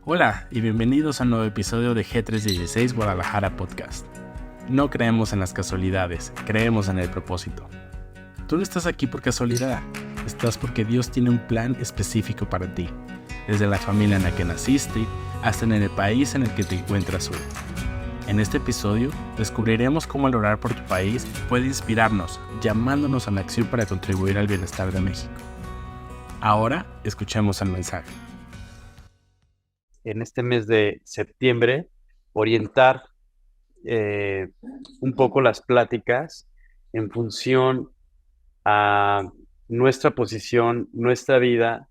Hola y bienvenidos a un nuevo episodio de G316 Guadalajara Podcast. No creemos en las casualidades, creemos en el propósito. Tú no estás aquí por casualidad, estás porque Dios tiene un plan específico para ti, desde la familia en la que naciste hasta en el país en el que te encuentras hoy. En este episodio descubriremos cómo el orar por tu país puede inspirarnos, llamándonos a la acción para contribuir al bienestar de México. Ahora escuchemos el mensaje. En este mes de septiembre, orientar un poco las pláticas en función a nuestra posición, nuestra vida,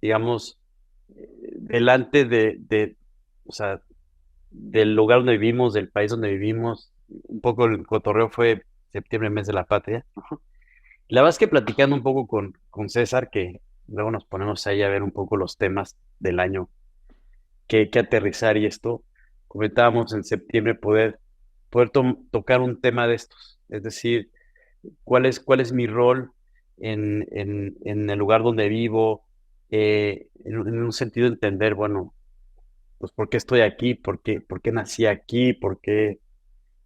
digamos, delante o sea, del lugar donde vivimos, del país donde vivimos. Un poco el cotorreo fue septiembre, mes de la patria. La verdad es que platicando un poco con César, que luego nos ponemos ahí a ver un poco los temas del año que aterrizar y esto, comentábamos en septiembre poder tocar un tema de estos, es decir, cuál es mi rol en el lugar donde vivo, en un sentido de entender, bueno, pues por qué estoy aquí, por qué nací aquí, por qué,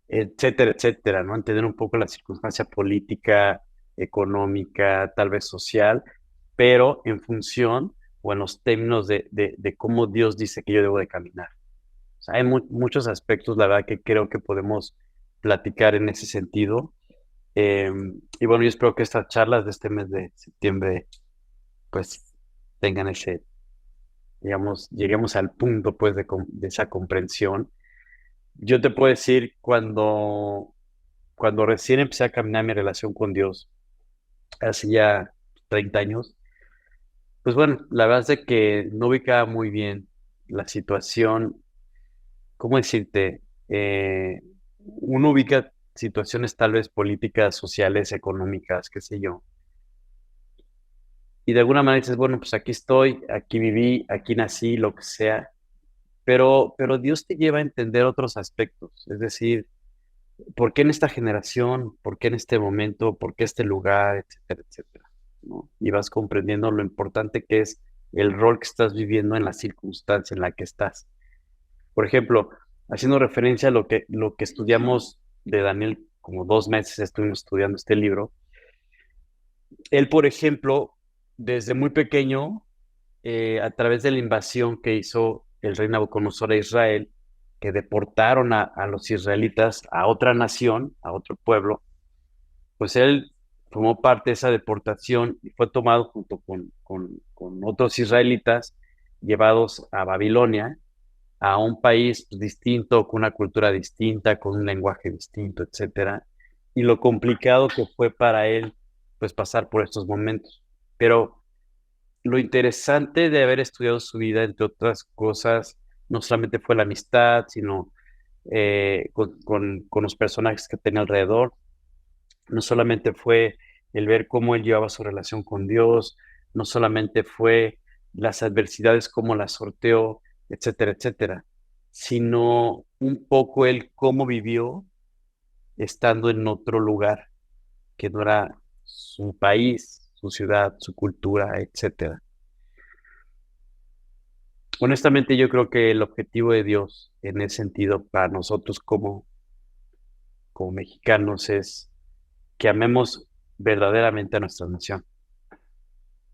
etcétera, etcétera, ¿no? Entender un poco la circunstancia política, económica, tal vez social, pero en función o en los términos de cómo Dios dice que yo debo de caminar. O sea, hay muchos aspectos, la verdad, que creo que podemos platicar en ese sentido. Eh, y bueno, yo espero que estas charlas de este mes de septiembre, pues, tengan digamos, lleguemos al punto, pues, de esa comprensión. Yo te puedo decir, cuando recién empecé a caminar mi relación con Dios, hace ya 30 años, pues bueno, la verdad es de que no ubicaba muy bien la situación. ¿Cómo decirte? Uno ubica situaciones tal vez políticas, sociales, económicas, qué sé yo, y de alguna manera dices, bueno, pues aquí estoy, aquí viví, aquí nací, lo que sea, pero Dios te lleva a entender otros aspectos, es decir, ¿por qué en esta generación? ¿Por qué en este momento? ¿Por qué este lugar? Etcétera, etcétera, ¿no? Y vas comprendiendo lo importante que es el rol que estás viviendo en la circunstancia en la que estás. Por ejemplo, haciendo referencia a lo que estudiamos de Daniel, como 2 meses estuvimos estudiando este libro, él, por ejemplo, desde muy pequeño, a través de la invasión que hizo el rey Nabucodonosor a Israel, que deportaron a los israelitas a otra nación, a otro pueblo, pues él formó parte de esa deportación y fue tomado junto con otros israelitas, llevados a Babilonia, a un país pues, distinto, con una cultura distinta, con un lenguaje distinto, etcétera, y lo complicado que fue para él, pues pasar por estos momentos. Pero lo interesante de haber estudiado su vida, entre otras cosas, no solamente fue la amistad, sino con los personajes que tenía alrededor, no solamente fue el ver cómo él llevaba su relación con Dios, no solamente fue las adversidades, cómo las sorteó, etcétera, etcétera, sino un poco él cómo vivió estando en otro lugar que no era su país, su ciudad, su cultura, etcétera. Honestamente, yo creo que el objetivo de Dios en ese sentido para nosotros como mexicanos es que amemos verdaderamente a nuestra nación. O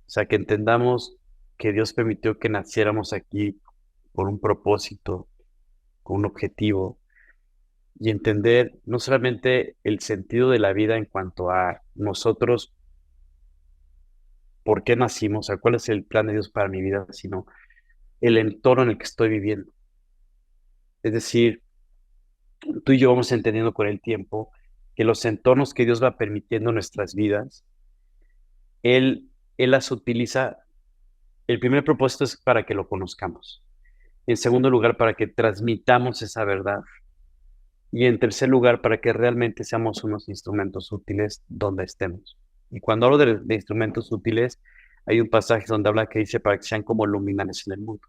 sea, que entendamos que Dios permitió que naciéramos aquí por un propósito, con un objetivo, y entender no solamente el sentido de la vida en cuanto a nosotros, por qué nacimos, o sea, cuál es el plan de Dios para mi vida, sino el entorno en el que estoy viviendo. Es decir, tú y yo vamos entendiendo con el tiempo que los entornos que Dios va permitiendo en nuestras vidas, Él las utiliza. El primer propósito es para que lo conozcamos. En segundo lugar, para que transmitamos esa verdad. Y en tercer lugar, para que realmente seamos unos instrumentos útiles donde estemos. Y cuando hablo de instrumentos útiles, hay un pasaje donde habla que dice para que sean como luminares en el mundo.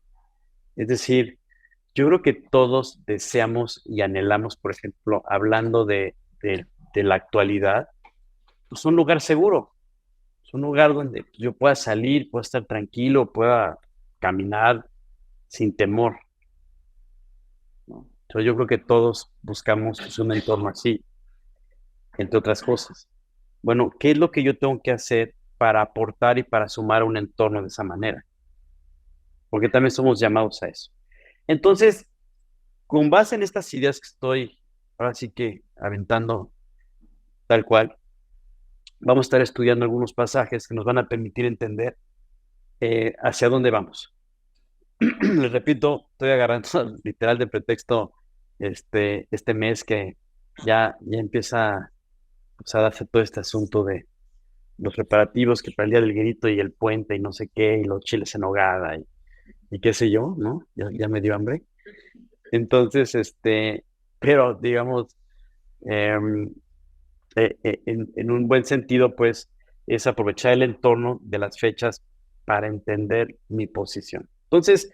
Es decir, yo creo que todos deseamos y anhelamos, por ejemplo, hablando de la actualidad, pues un lugar seguro, es un lugar donde yo pueda salir, pueda estar tranquilo, pueda caminar sin temor. Entonces, yo creo que todos buscamos pues, un entorno así, entre otras cosas. Bueno, ¿qué es lo que yo tengo que hacer para aportar y para sumar a un entorno de esa manera? Porque también somos llamados a eso. Entonces, con base en estas ideas que estoy ahora sí que aventando tal cual, vamos a estar estudiando algunos pasajes que nos van a permitir entender hacia dónde vamos. Les repito, estoy agarrando literal de pretexto este mes que ya empieza pues, a darse todo este asunto de los preparativos que para el Día del Grito y el puente y no sé qué, y los chiles en nogada y qué sé yo, ¿no? Ya me dio hambre. Entonces, pero digamos, em, en un buen sentido, pues, es aprovechar el entorno de las fechas para entender mi posición. Entonces,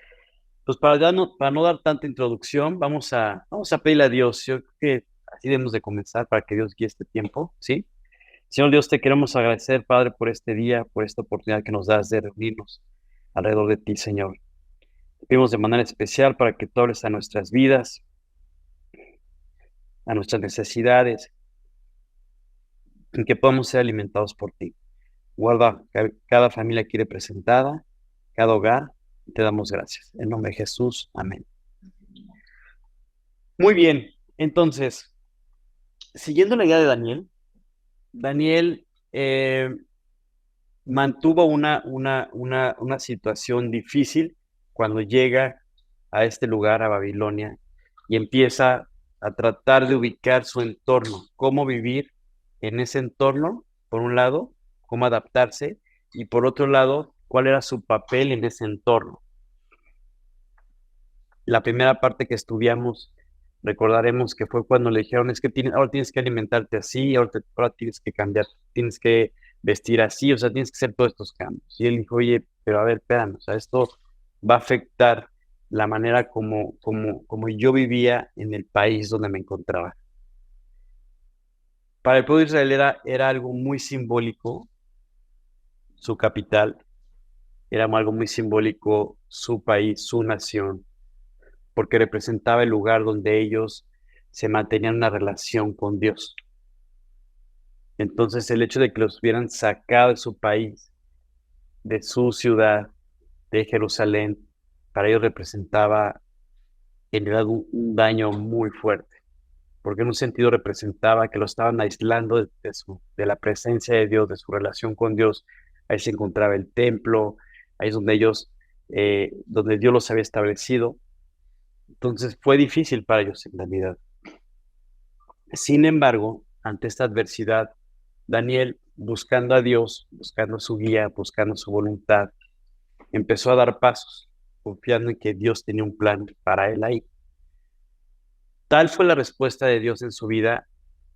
pues para no dar tanta introducción, vamos a pedirle a Dios. Yo creo que así debemos de comenzar para que Dios guíe este tiempo, ¿sí? Señor Dios, te queremos agradecer, Padre, por este día, por esta oportunidad que nos das de reunirnos alrededor de ti, Señor. Te pedimos de manera especial para que tú hables a nuestras vidas, a nuestras necesidades, y que podamos ser alimentados por ti. Guarda cada familia aquí representada, cada hogar, y te damos gracias. En nombre de Jesús, amén. Muy bien, entonces, siguiendo la idea de Daniel, Daniel mantuvo una situación difícil cuando llega a este lugar, a Babilonia, y empieza a tratar de ubicar su entorno, cómo vivir en ese entorno, por un lado, cómo adaptarse, y por otro lado, cuál era su papel en ese entorno. La primera parte que estudiamos, recordaremos que fue cuando le dijeron, es que ahora tienes que alimentarte así, ahora tienes que cambiar, tienes que vestir así, o sea, tienes que hacer todos estos cambios. Y él dijo, oye, pero a ver, espérame, o sea, esto va a afectar la manera como yo vivía en el país donde me encontraba. Para el pueblo de Israel era algo muy simbólico, su capital, era algo muy simbólico, su país, su nación, porque representaba el lugar donde ellos se mantenían una relación con Dios. Entonces el hecho de que los hubieran sacado de su país, de su ciudad, de Jerusalén, para ellos representaba en realidad un daño muy fuerte, porque en un sentido representaba que lo estaban aislando de la presencia de Dios, de su relación con Dios. Ahí se encontraba el templo, ahí es donde donde Dios los había establecido. Entonces fue difícil para ellos en realidad. Sin embargo, ante esta adversidad, Daniel, buscando a Dios, buscando su guía, buscando su voluntad, empezó a dar pasos, confiando en que Dios tenía un plan para él ahí. Tal fue la respuesta de Dios en su vida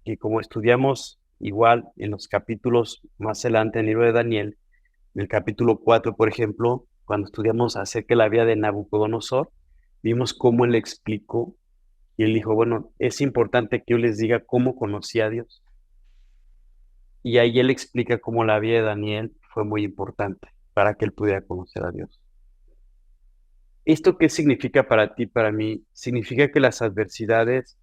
que, como estudiamos igual en los capítulos más adelante en el libro de Daniel, en el capítulo 4, por ejemplo, cuando estudiamos acerca de la vida de Nabucodonosor, vimos cómo él explicó y él dijo, bueno, es importante que yo les diga cómo conocí a Dios. Y ahí él explica cómo la vida de Daniel fue muy importante para que él pudiera conocer a Dios. ¿Esto qué significa para ti, para mí? Significa que las adversidades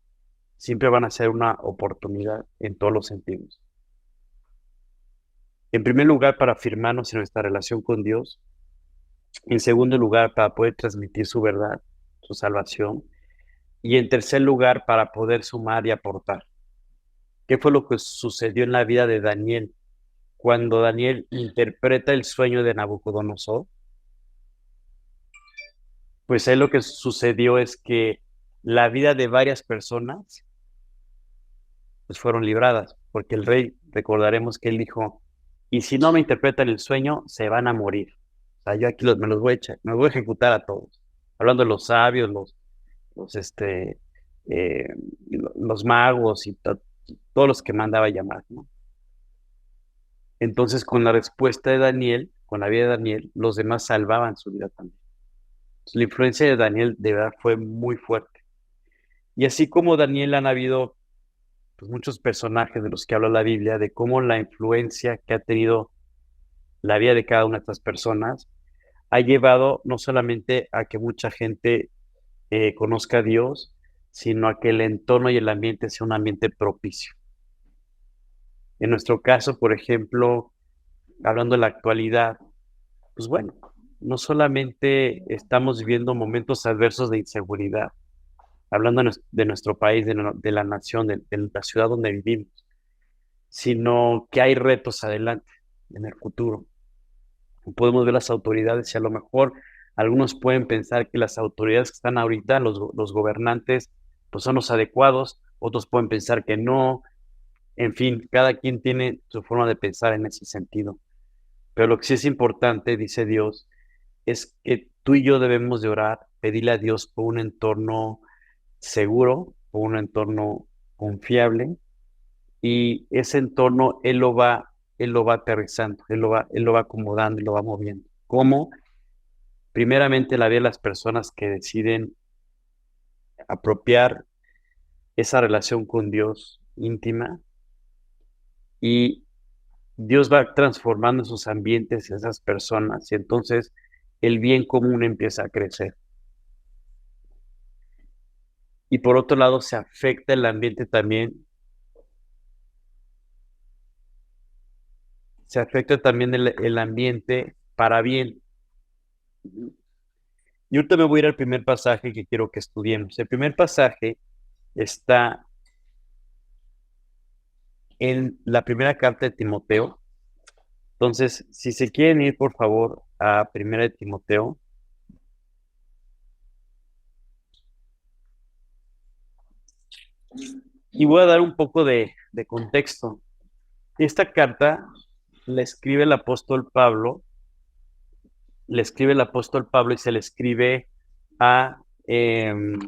siempre van a ser una oportunidad en todos los sentidos. En primer lugar, para afirmarnos en nuestra relación con Dios. En segundo lugar, para poder transmitir su verdad, su salvación. Y en tercer lugar, para poder sumar y aportar. ¿Qué fue lo que sucedió en la vida de Daniel cuando Daniel interpreta el sueño de Nabucodonosor? Pues ahí lo que sucedió es que la vida de varias personas pues fueron libradas, porque el rey, recordaremos que él dijo, y si no me interpretan el sueño, se van a morir. O sea, yo aquí me los voy a echar, me voy a ejecutar a todos. Hablando de los sabios, los, este, eh, los magos y todos los que mandaba llamar, ¿no? Entonces, con la respuesta de Daniel, con la vida de Daniel, los demás salvaban su vida también. Entonces, la influencia de Daniel de verdad fue muy fuerte. Y así como Daniel han habido pues, muchos personajes de los que habla la Biblia, de cómo la influencia que ha tenido la vida de cada una de estas personas ha llevado no solamente a que mucha gente conozca a Dios, sino a que el entorno y el ambiente sea un ambiente propicio. En nuestro caso, por ejemplo, hablando de la actualidad, pues bueno, no solamente estamos viviendo momentos adversos de inseguridad, hablando de nuestro país, de la nación, de la ciudad donde vivimos, sino que hay retos adelante en el futuro. Podemos ver las autoridades y a lo mejor algunos pueden pensar que las autoridades que están ahorita, los gobernantes, pues son los adecuados, otros pueden pensar que no, en fin, cada quien tiene su forma de pensar en ese sentido. Pero lo que sí es importante, dice Dios, es que tú y yo debemos de orar, pedirle a Dios por un entorno seguro, por un entorno confiable, y ese entorno Él lo va aterrizando, Él lo va acomodando y lo va moviendo. ¿Cómo? Primeramente la vida de las personas que deciden apropiar esa relación con Dios íntima, y Dios va transformando sus ambientes, esas personas, y entonces el bien común empieza a crecer. Y por otro lado, se afecta el ambiente también, se afecta también el ambiente para bien. Y ahorita me voy a ir al primer pasaje que quiero que estudiemos. El primer pasaje está en la primera carta de Timoteo. Entonces, si se quieren ir, por favor, a primera de Timoteo. Y voy a dar un poco de contexto. Esta carta la escribe el apóstol Pablo, y se le escribe a, em,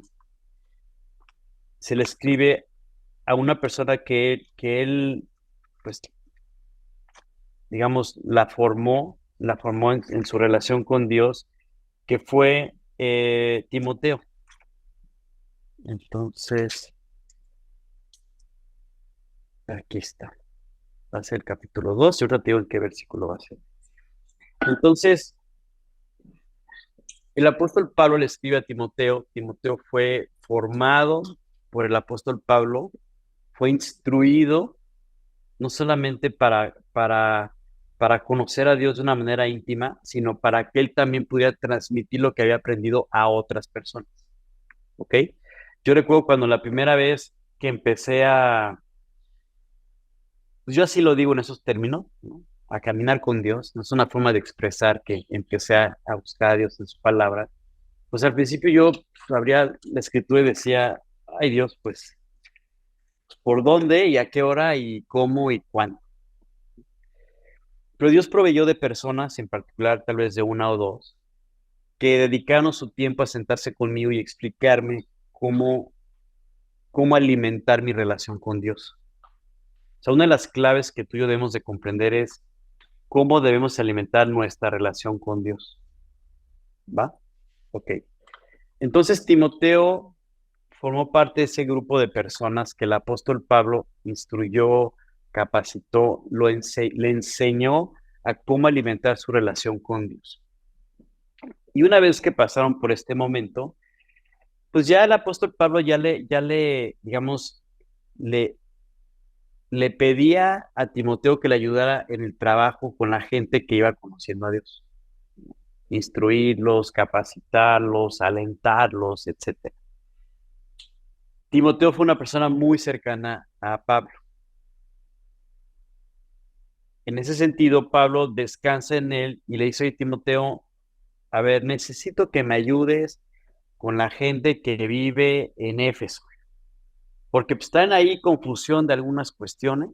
se le escribe a una persona que él, pues, digamos, la formó en su relación con Dios, que fue Timoteo. Entonces, aquí está. Va a ser el capítulo 2 y ahorita te digo en qué versículo va a ser. Entonces, el apóstol Pablo le escribe a Timoteo. Timoteo fue formado por el apóstol Pablo, fue instruido no solamente para conocer a Dios de una manera íntima, sino para que él también pudiera transmitir lo que había aprendido a otras personas. ¿Ok? Yo recuerdo cuando la primera vez que empecé pues yo así lo digo en esos términos, ¿no? A caminar con Dios, no es una forma de expresar que empecé a buscar a Dios en su palabra. Pues al principio yo abría la escritura y decía, ay Dios, pues, ¿por dónde y a qué hora y cómo y cuándo? Pero Dios proveyó de personas, en particular tal vez de una o dos, que dedicaron su tiempo a sentarse conmigo y explicarme cómo alimentar mi relación con Dios. O sea, una de las claves que tú y yo debemos de comprender es cómo debemos alimentar nuestra relación con Dios. ¿Va? Ok. Entonces, Timoteo formó parte de ese grupo de personas que el apóstol Pablo instruyó, capacitó, le enseñó a cómo alimentar su relación con Dios. Y una vez que pasaron por este momento, pues ya el apóstol Pablo digamos, le, le pedía a Timoteo que le ayudara en el trabajo con la gente que iba conociendo a Dios, instruirlos, capacitarlos, alentarlos, etcétera. Timoteo fue una persona muy cercana a Pablo. En ese sentido, Pablo descansa en él y le dice: oye, Timoteo, a ver, necesito que me ayudes con la gente que vive en Éfeso, porque pues, están ahí confusión de algunas cuestiones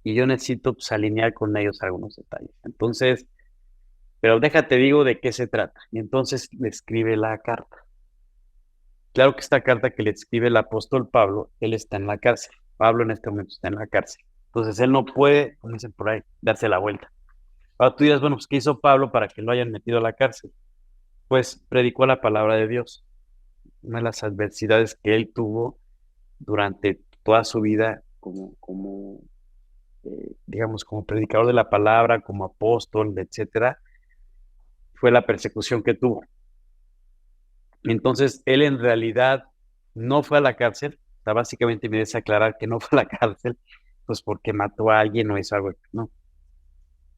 y yo necesito pues, alinear con ellos algunos detalles. Entonces, pero déjate digo de qué se trata. Y entonces le escribe la carta. Claro que esta carta que le escribe el apóstol Pablo, él está en la cárcel. Pablo en este momento está en la cárcel. Entonces él no puede, como dicen por ahí, darse la vuelta. Ahora tú dirás, bueno, pues ¿qué hizo Pablo para que lo hayan metido a la cárcel? Pues predicó la palabra de Dios. Una de las adversidades que él tuvo durante toda su vida digamos, como predicador de la palabra, como apóstol, etcétera, fue la persecución que tuvo. Entonces, él en realidad no fue a la cárcel. O sea, básicamente me dice aclarar que no fue a la cárcel, pues porque mató a alguien o hizo algo, no,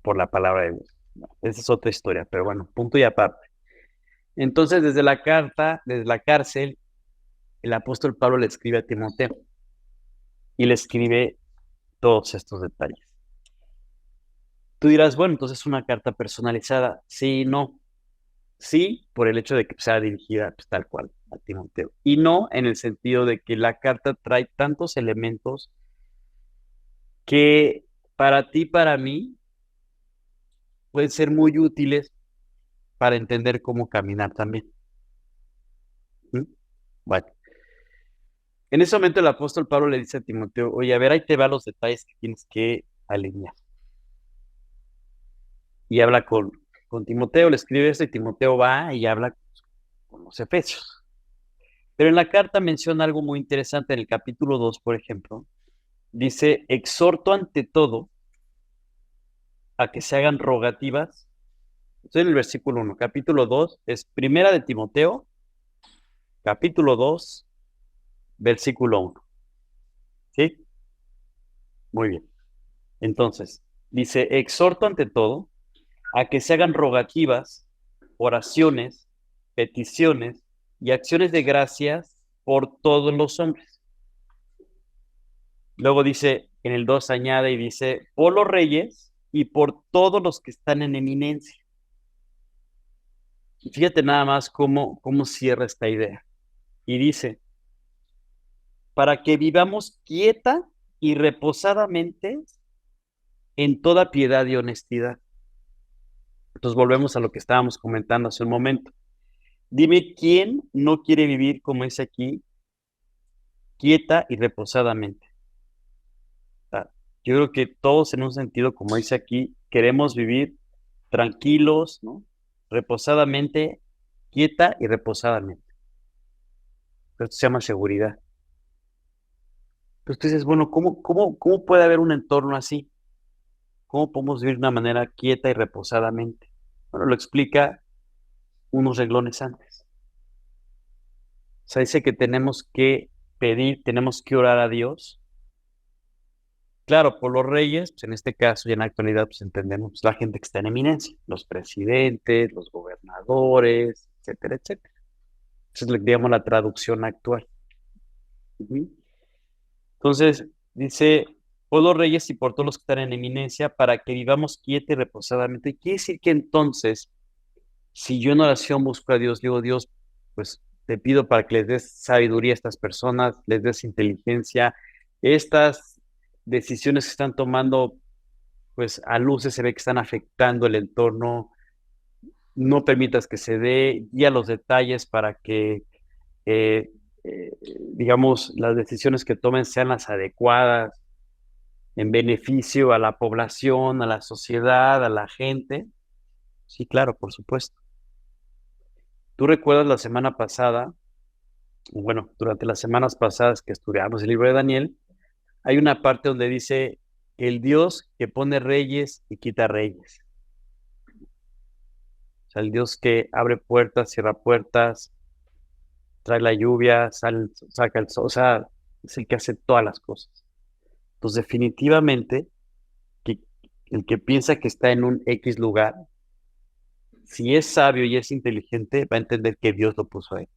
por la palabra de Dios. No, esa es otra historia, pero bueno, punto y aparte. Entonces, desde la cárcel, el apóstol Pablo le escribe a Timoteo y le escribe todos estos detalles. Tú dirás, bueno, entonces es una carta personalizada. Sí, no. Sí, por el hecho de que sea dirigida pues, tal cual a Timoteo. Y no en el sentido de que la carta trae tantos elementos que para ti, para mí, pueden ser muy útiles para entender cómo caminar también. ¿Mm? Bueno, en ese momento el apóstol Pablo le dice a Timoteo, oye, a ver, ahí te va los detalles que tienes que alinear. Y habla con Timoteo, le escribe esto y Timoteo va y habla con los efesios. Pero en la carta menciona algo muy interesante en el capítulo 2, por ejemplo. Dice, exhorto ante todo a que se hagan rogativas. Estoy en el versículo 1. Capítulo 2 es Primera de Timoteo, capítulo 2, versículo 1. ¿Sí? Muy bien. Entonces, dice, exhorto ante todo a que se hagan rogativas, oraciones, peticiones y acciones de gracias por todos los hombres. Luego dice, en el 2 añade y dice, por los reyes y por todos los que están en eminencia. Y fíjate nada más cómo cierra esta idea. Y dice, para que vivamos quieta y reposadamente en toda piedad y honestidad. Entonces volvemos a lo que estábamos comentando hace un momento. Dime quién no quiere vivir, como dice aquí, quieta y reposadamente. O sea, yo creo que todos en un sentido, como dice aquí, queremos vivir tranquilos, ¿no? Reposadamente, quieta y reposadamente. Esto se llama seguridad. Entonces tú dices, bueno, ¿cómo puede haber un entorno así? ¿Cómo podemos vivir de una manera quieta y reposadamente? Bueno, lo explica unos renglones antes. O sea, dice que tenemos que pedir, tenemos que orar a Dios. Claro, por los reyes, pues en este caso y en la actualidad, pues entendemos pues, la gente que está en eminencia, los presidentes, los gobernadores, etcétera, etcétera. Esa es, digamos, la traducción actual. Ujú. Entonces, dice, por los reyes y por todos los que están en eminencia, para que vivamos quieta y reposadamente. Quiere decir que entonces, si yo en oración busco a Dios, digo, Dios, pues te pido para que les des sabiduría a estas personas, les des inteligencia, estas decisiones que están tomando, pues a luces se ve que están afectando el entorno, no permitas que se dé, guía los detalles para que, eh, eh, digamos, las decisiones que tomen sean las adecuadas en beneficio a la población, a la sociedad, a la gente. Sí, claro, por supuesto. Tú recuerdas la semana pasada, bueno, durante las semanas pasadas que estudiamos el libro de Daniel, hay una parte donde dice el Dios que pone reyes y quita reyes. O sea, el Dios que abre puertas, cierra puertas, trae la lluvia, saca el sol, o sea, es el que hace todas las cosas. Entonces, definitivamente, que el que piensa que está en un X lugar, si es sabio y es inteligente, va a entender que Dios lo puso ahí.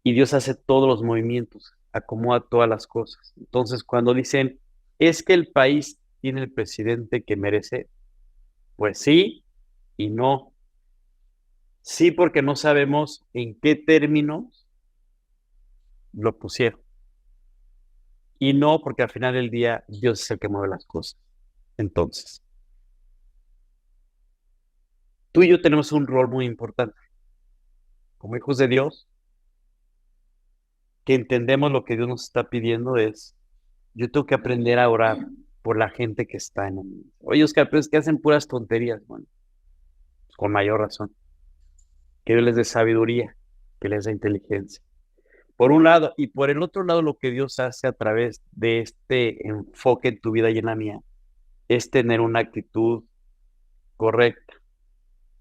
Y Dios hace todos los movimientos, acomoda todas las cosas. Entonces, cuando dicen, es que el país tiene el presidente que merece, pues sí y no. Sí, porque no sabemos en qué términos lo pusieron. Y no, porque al final del día Dios es el que mueve las cosas. Entonces, tú y yo tenemos un rol muy importante. Como hijos de Dios, que entendemos lo que Dios nos está pidiendo es, yo tengo que aprender a orar por la gente que está en el... Oye, Oscar, pero es que hacen puras tonterías. Bueno, pues con mayor razón. Que Dios les dé sabiduría, que les dé inteligencia. Por un lado, y por el otro lado, lo que Dios hace a través de este enfoque en tu vida y en la mía, es tener una actitud correcta.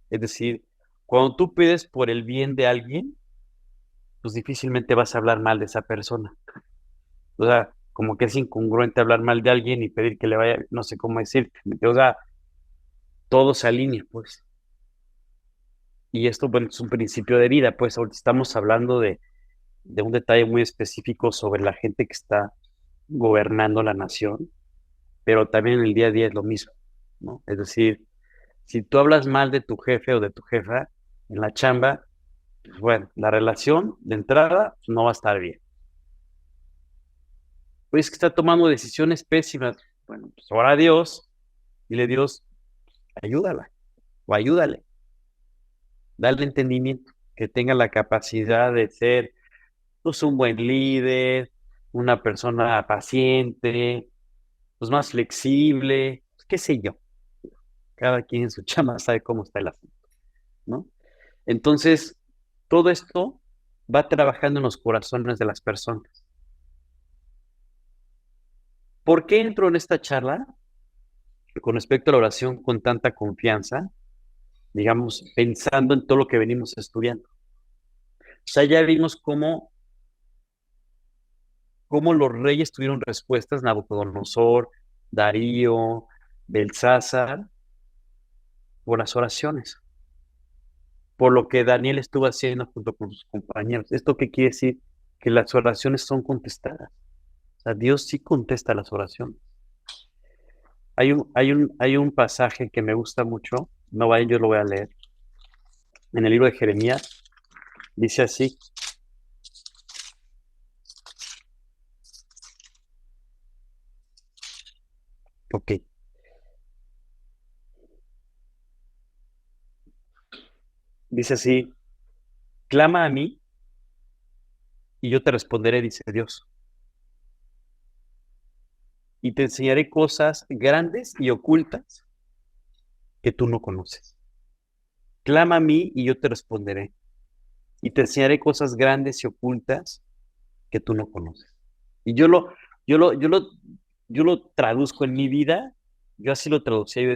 Es decir, Cuando tú pides por el bien de alguien, pues difícilmente vas a hablar mal de esa persona. O sea, como que es incongruente hablar mal de alguien y pedir que le vaya, no sé cómo decirte. O sea, todo se alinea, pues. Y esto, bueno, es un principio de vida, pues ahorita estamos hablando de un detalle muy específico sobre la gente que está gobernando la nación, pero también en el día a día es lo mismo, ¿no? Es decir, si tú hablas mal de tu jefe o de tu jefa en la chamba, pues bueno, la relación de entrada pues, no va a estar bien. Pues que está tomando decisiones pésimas. Bueno, pues ora a Dios, dile Dios, ayúdala o ayúdale, dale entendimiento, que tenga la capacidad de ser pues, un buen líder, una persona paciente, pues más flexible, pues, qué sé yo. Cada quien en su chama sabe cómo está el asunto, ¿no? Entonces, todo esto va trabajando en los corazones de las personas. ¿Por qué entro en esta charla con respecto a la oración con tanta confianza? Digamos, pensando en todo lo que venimos estudiando. O sea, ya vimos cómo los reyes tuvieron respuestas, Nabucodonosor, Darío, Belsasar, por las oraciones, por lo que Daniel estuvo haciendo junto con sus compañeros. ¿Esto qué quiere decir? Que las oraciones son contestadas. O sea, Dios sí contesta las oraciones. Hay un pasaje que me gusta mucho, no vayan, yo lo voy a leer, en el libro de Jeremías, dice así, ok, dice así, clama a mí y yo te responderé, dice Dios, y te enseñaré cosas grandes y ocultas que tú no conoces. Clama a mí y yo te responderé, y te enseñaré cosas grandes y ocultas que tú no conoces. Y yo lo, yo lo, yo lo traduzco en mi vida, yo así lo traducía, yo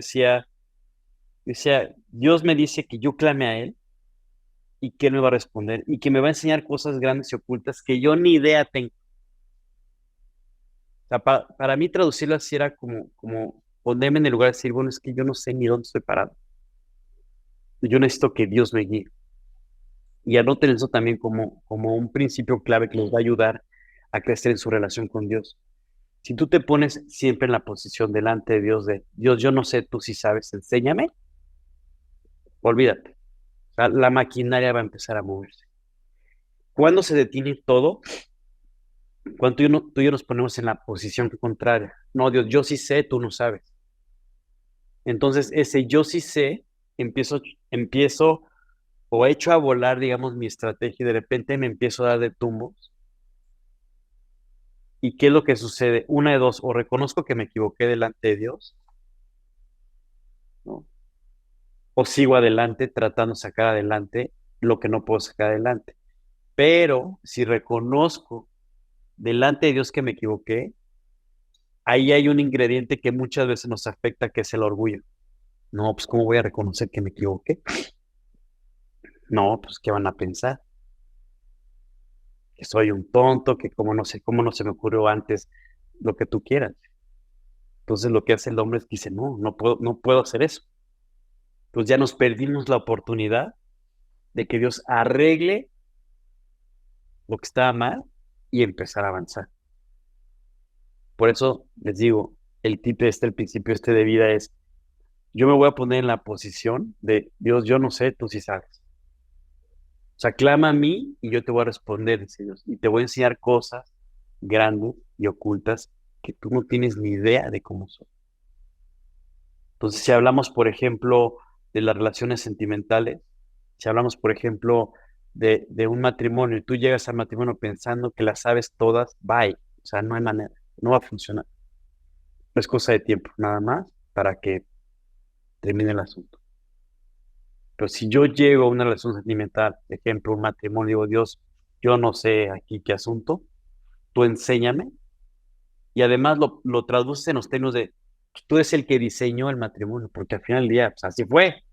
decía, Dios me dice que yo clame a Él y que Él me va a responder y que me va a enseñar cosas grandes y ocultas que yo ni idea tengo. O sea, para mí traducirlo así era como ponerme en el lugar de decir, bueno, es que yo no sé ni dónde estoy parado. Yo necesito que Dios me guíe. Y anoten eso también como un principio clave que les va a ayudar a crecer en su relación con Dios. Si tú te pones siempre en la posición delante de Dios de, Dios, yo no sé, tú sí sabes, enséñame, olvídate. O sea, la maquinaria va a empezar a moverse. ¿Cuándo se detiene todo? Cuando tú y yo nos ponemos en la posición contraria. No, Dios, yo sí sé, tú no sabes. Entonces, ese yo sí sé, empiezo o echo a volar, digamos, mi estrategia y de repente me empiezo a dar de tumbos. ¿Y qué es lo que sucede? Una de dos, o reconozco que me equivoqué delante de Dios, ¿no? O sigo adelante tratando de sacar adelante lo que no puedo sacar adelante. Pero si reconozco delante de Dios que me equivoqué, ahí hay un ingrediente que muchas veces nos afecta, que es el orgullo. No, pues ¿cómo voy a reconocer que me equivoqué? No, pues ¿qué van a pensar? Que soy un tonto, que como no sé, cómo no se me ocurrió antes lo que tú quieras. Entonces lo que hace el hombre es que dice, no puedo hacer eso. Entonces ya nos perdimos la oportunidad de que Dios arregle lo que estaba mal y empezar a avanzar. Por eso les digo, el principio de vida es, yo me voy a poner en la posición de, Dios, yo no sé, tú sí sabes. O sea, clama a mí y yo te voy a responder, dice Dios, y te voy a enseñar cosas grandes y ocultas que tú no tienes ni idea de cómo son. Entonces, si hablamos, por ejemplo, de las relaciones sentimentales, si hablamos, por ejemplo, de un matrimonio y tú llegas al matrimonio pensando que las sabes todas, bye. O sea, no hay manera, no va a funcionar. Es cosa de tiempo, nada más, para que termine el asunto. Pero si yo llego a una relación sentimental, por ejemplo, un matrimonio, digo, Dios, yo no sé aquí qué asunto, tú enséñame, y además lo traduces en los términos de, tú eres el que diseñó el matrimonio, porque al final del día, pues así fue.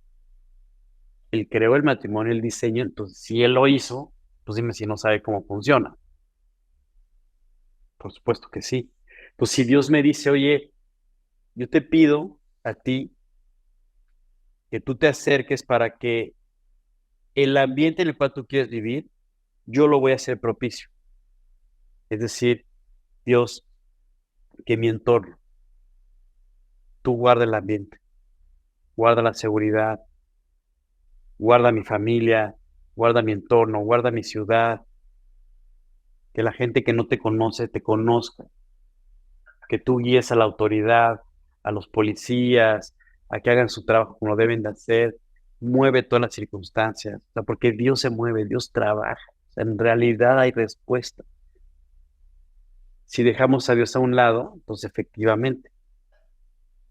Él creó el matrimonio, el diseño, entonces si Él lo hizo, pues dime si no sabe cómo funciona. Por supuesto que sí. Pues si Dios me dice, oye, yo te pido a ti que tú te acerques para que el ambiente en el cual tú quieres vivir, yo lo voy a hacer propicio. Es decir, Dios, que mi entorno, tú guarda el ambiente, guarda la seguridad, guarda mi familia, guarda mi entorno, guarda mi ciudad, que la gente que no te conoce te conozca, que tú guíes a la autoridad, a los policías, a que hagan su trabajo como lo deben de hacer, mueve todas las circunstancias, o sea, porque Dios se mueve, Dios trabaja, o sea, en realidad hay respuesta. Si dejamos a Dios a un lado, pues efectivamente,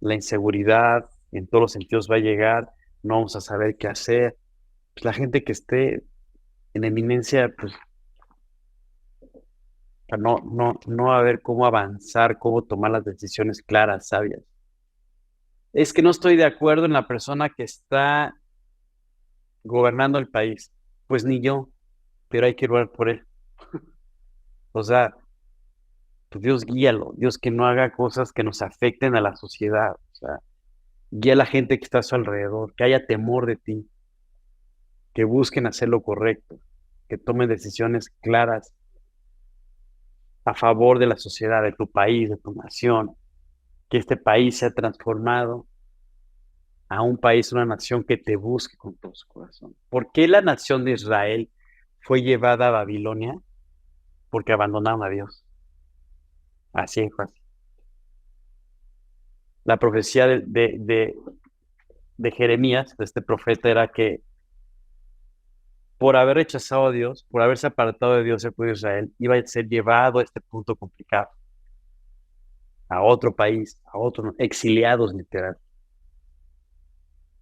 la inseguridad en todos los sentidos va a llegar, no vamos a saber qué hacer. Pues la gente que esté en eminencia, pues no va a ver cómo avanzar, cómo tomar las decisiones claras, sabias. Es que no estoy de acuerdo en la persona que está gobernando el país. Pues ni yo, pero hay que orar por él. O sea, pues Dios guíalo, Dios que no haga cosas que nos afecten a la sociedad. O sea, guía a la gente que está a su alrededor, que haya temor de ti, que busquen hacer lo correcto, que tomen decisiones claras a favor de la sociedad, de tu país, de tu nación, que este país sea transformado a un país, una nación que te busque con todo su corazón. ¿Por qué la nación de Israel fue llevada a Babilonia? Porque abandonaron a Dios. Así es fácil. La profecía de Jeremías, de este profeta, era que por haber rechazado a Dios, por haberse apartado de Dios el pueblo de Israel, iba a ser llevado a este punto complicado, a otro país, a otros exiliados literal.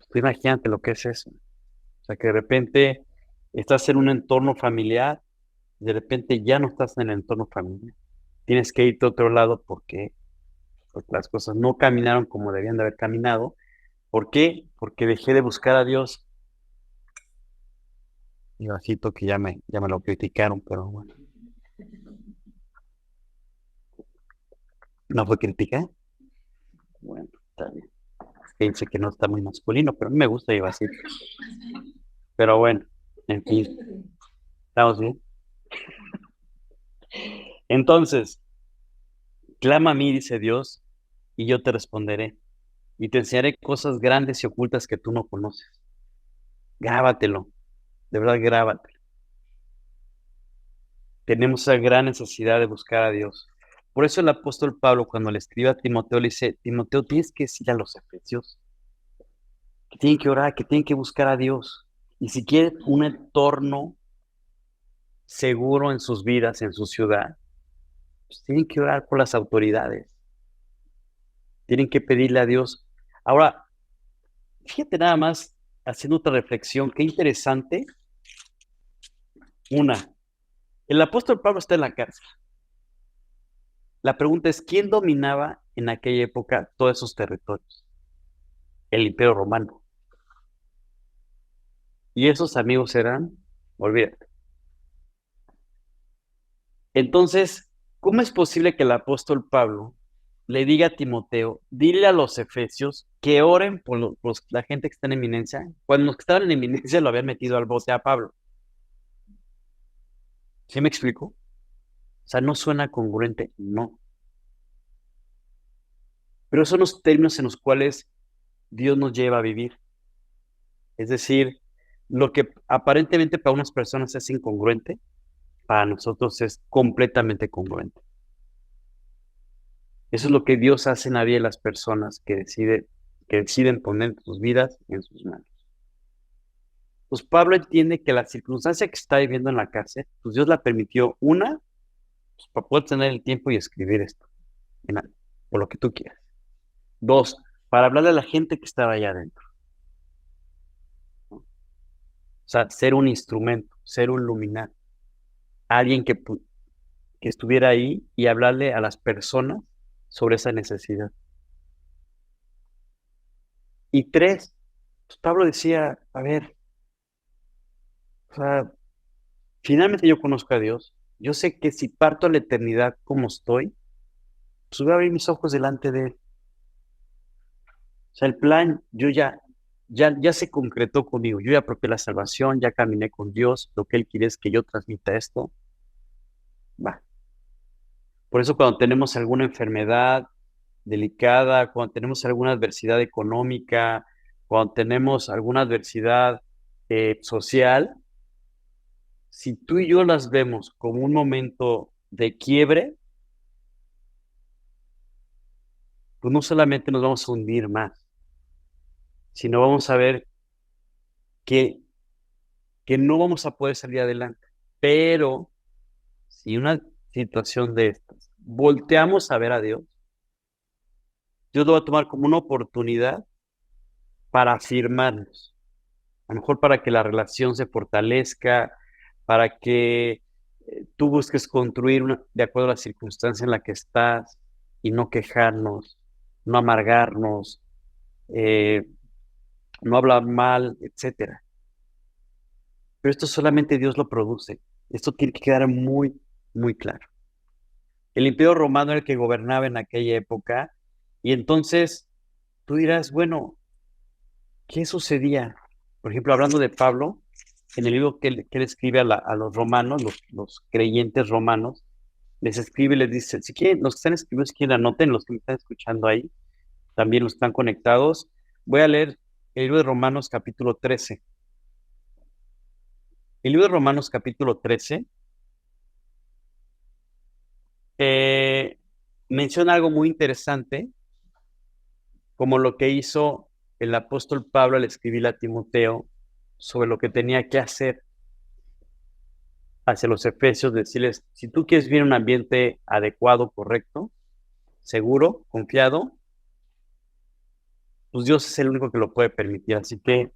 Tú imagínate lo que es eso. O sea, que de repente estás en un entorno familiar, de repente ya no estás en el entorno familiar. Tienes que irte a otro lado porque las cosas no caminaron como debían de haber caminado. ¿Por qué? Porque dejé de buscar a Dios. Y bajito que ya me lo criticaron, pero bueno. ¿No fue crítica? Bueno, está bien. Es que dice que no está muy masculino, pero a mí me gusta y así. Pero bueno, en fin, ¿estamos bien? Entonces, clama a mí, dice Dios, y yo te responderé, y te enseñaré cosas grandes y ocultas que tú no conoces. Grábatelo, de verdad grábatelo. Tenemos esa gran necesidad de buscar a Dios. Por eso el apóstol Pablo, cuando le escribe a Timoteo, le dice, Timoteo, tienes que decir a los efesios que tienen que orar, que tienen que buscar a Dios. Y si quieren un entorno seguro en sus vidas, en su ciudad, pues tienen que orar por las autoridades. Tienen que pedirle a Dios. Ahora, fíjate nada más, haciendo otra reflexión, qué interesante. Una, el apóstol Pablo está en la cárcel. La pregunta es, ¿quién dominaba en aquella época todos esos territorios? El Imperio Romano. Y esos amigos eran, olvídate. Entonces, ¿cómo es posible que el apóstol Pablo le diga a Timoteo, dile a los efesios que oren por la gente que está en eminencia, cuando los que estaban en eminencia lo habían metido al bote a Pablo? ¿Sí me explico? O sea, no suena congruente, no. Pero son los términos en los cuales Dios nos lleva a vivir. Es decir, lo que aparentemente para unas personas es incongruente, para nosotros es completamente congruente. Eso es lo que Dios hace en la vida de las personas que deciden poner sus vidas en sus manos. Pues Pablo entiende que la circunstancia que está viviendo en la cárcel, pues Dios la permitió, una, pues para poder tener el tiempo y escribir esto, por lo que tú quieras. Dos, para hablarle a la gente que estaba allá adentro. O sea, ser un instrumento, ser un luminario, alguien que estuviera ahí y hablarle a las personas sobre esa necesidad. Y tres, pues Pablo decía, a ver, O sea, finalmente yo conozco a Dios. Yo sé que si parto a la eternidad como estoy, pues voy a abrir mis ojos delante de Él. O sea, el plan, ya se concretó conmigo. Yo ya apropié la salvación, ya caminé con Dios. Lo que Él quiere es que yo transmita esto. Va. Por eso cuando tenemos alguna enfermedad delicada, cuando tenemos alguna adversidad económica, cuando tenemos alguna adversidad social, si tú y yo las vemos como un momento de quiebre, pues no solamente nos vamos a hundir más, sino vamos a ver que, que no vamos a poder salir adelante. Pero si una situación de estas, volteamos a ver a Dios, Dios lo va a tomar como una oportunidad para afirmarnos, a lo mejor para que la relación se fortalezca, para que tú busques construir de acuerdo a la circunstancia en la que estás y no quejarnos, no amargarnos, eh, no hablar mal, etcétera. Pero esto solamente Dios lo produce. Esto tiene que quedar muy, muy claro. El Imperio Romano era el que gobernaba en aquella época y entonces tú dirás, bueno, ¿qué sucedía? Por ejemplo, hablando de Pablo, en el libro que él escribe a los romanos, los creyentes romanos, les escribe y les dice, si quieren, los que están escribiendo, si quieren anoten, los que me están escuchando ahí, también los que están conectados. Voy a leer el libro de Romanos capítulo 13. El libro de Romanos capítulo 13 eh, menciona algo muy interesante, como lo que hizo el apóstol Pablo al escribirle a Timoteo sobre lo que tenía que hacer hacia los efesios, decirles, si tú quieres vivir en un ambiente adecuado, correcto, seguro, confiado, pues Dios es el único que lo puede permitir. Así que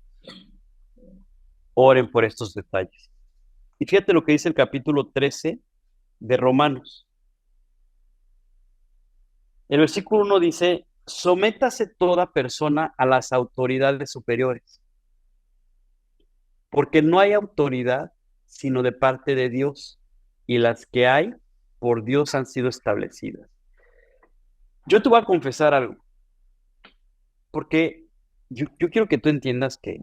oren por estos detalles. Y fíjate lo que dice el capítulo 13 de Romanos. El versículo 1 dice, sométase toda persona a las autoridades superiores, porque no hay autoridad sino de parte de Dios, y las que hay por Dios han sido establecidas. Yo te voy a confesar algo, porque yo quiero que tú entiendas que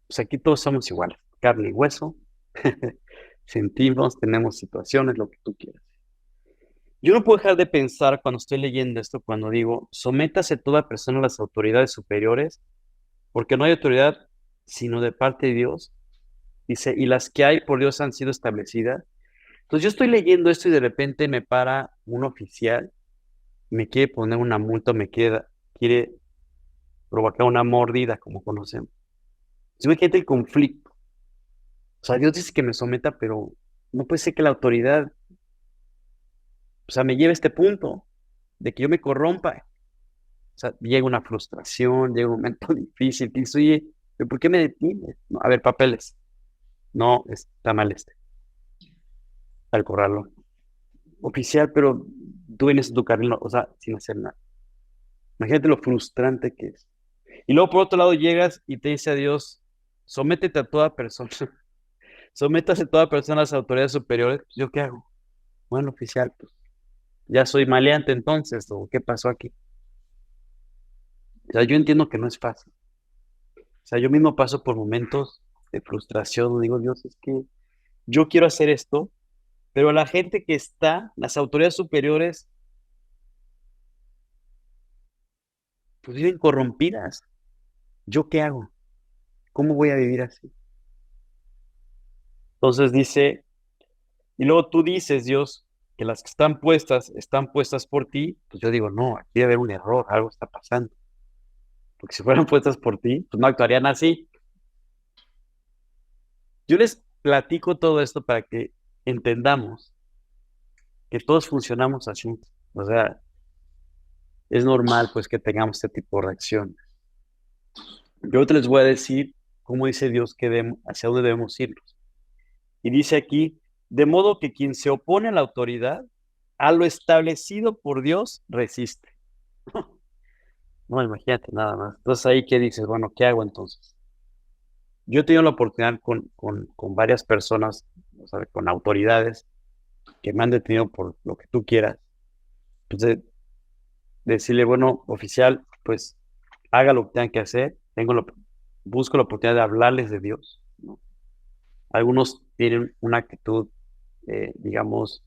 pues aquí todos somos iguales, carne y hueso, sentimos, tenemos situaciones, lo que tú quieras. Yo no puedo dejar de pensar cuando estoy leyendo esto, cuando digo, sométase toda persona a las autoridades superiores, porque no hay autoridad sino de parte de Dios. Dice, y las que hay por Dios han sido establecidas. Entonces yo estoy leyendo esto y de repente me para un oficial, me quiere poner una multa, quiere provocar una mordida, como conocemos. Entonces imagínate el conflicto. O sea, Dios dice que me someta, pero no puede ser que la autoridad, o sea, me lleve a este punto de que yo me corrompa. O sea, llega una frustración, llega un momento difícil, que dices, oye, ¿pero por qué me detienes? No, a ver, papeles. No, está mal al correrlo. Oficial, pero tú vienes a tu carril, o sea, sin hacer nada. Imagínate lo frustrante que es. Y luego por otro lado llegas y te dice a Dios, sométete a toda persona, sométase a toda persona a las autoridades superiores. ¿Yo qué hago? Bueno, oficial, pues ya soy maleante entonces, ¿o qué pasó aquí? O sea, yo entiendo que no es fácil. O sea, yo mismo paso por momentos de frustración, donde digo, Dios, es que yo quiero hacer esto, pero la gente que está, las autoridades superiores, pues viven corrompidas. ¿Yo qué hago? ¿Cómo voy a vivir así? Entonces dice, y luego tú dices, Dios, que las que están puestas por ti, pues yo digo, no, aquí debe haber un error, algo está pasando. Porque si fueran puestas por ti, pues no actuarían así. Yo les platico todo esto para que entendamos que todos funcionamos así. O sea, es normal pues que tengamos este tipo de reacción. Yo te les voy a decir cómo dice Dios hacia dónde debemos irnos. Y dice aquí, de modo que quien se opone a la autoridad, a lo establecido por Dios, resiste. No, imagínate nada más. Entonces ahí, ¿qué dices? Bueno, ¿qué hago entonces? Yo he tenido la oportunidad con varias personas, o sea, con autoridades que me han detenido por lo que tú quieras, pues decirle, bueno, oficial, pues haga lo que tenga que hacer, busco la oportunidad de hablarles de Dios, ¿no? Algunos tienen una actitud, digamos,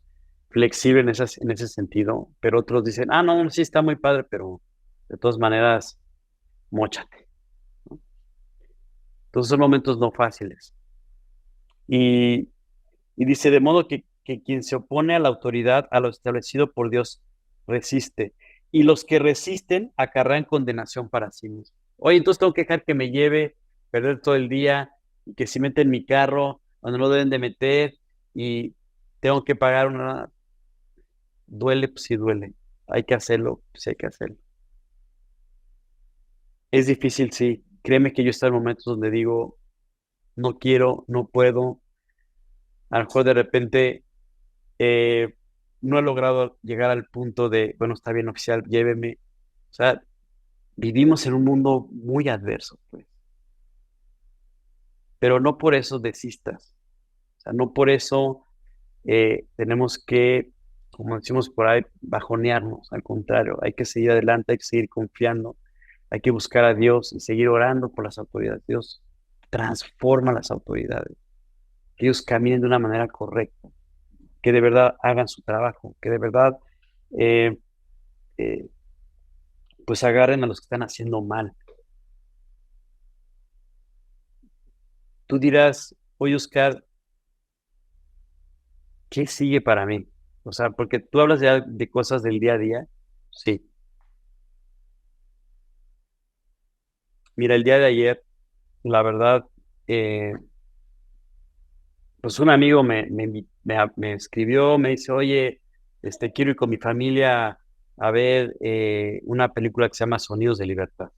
flexible en ese sentido, pero otros dicen, ah, no, sí está muy padre, pero de todas maneras, móchate, ¿no? Entonces son momentos no fáciles. Y, y dice, de modo que quien se opone a la autoridad, a lo establecido por Dios, resiste. Y los que resisten acarrean condenación para sí mismos. Oye, entonces tengo que dejar que me lleve, perder todo el día, y que si meten mi carro, donde no lo deben de meter, y tengo que pagar una... Duele, pues sí duele. Hay que hacerlo, pues sí hay que hacerlo. Es difícil, sí. Créeme que yo estoy en momentos donde digo, no quiero, no puedo. A lo mejor de repente eh, no he logrado llegar al punto de, bueno, está bien oficial, lléveme. O sea, vivimos en un mundo muy adverso, pues. Pero no por eso desistas. O sea, no por eso tenemos que, como decimos por ahí, bajonearnos. Al contrario, hay que seguir adelante, hay que seguir confiando, hay que buscar a Dios y seguir orando por las autoridades. Dios transforma las autoridades, que ellos caminen de una manera correcta, que de verdad hagan su trabajo, que de verdad eh, eh, pues agarren a los que están haciendo mal. Tú dirás, oye Oscar, ¿qué sigue para mí? O sea, porque tú hablas ya de cosas del día a día. Sí. Mira, el día de ayer, la verdad, eh, pues un amigo me escribió, me dice, oye, quiero ir con mi familia a ver una película que se llama Sonidos de Libertad.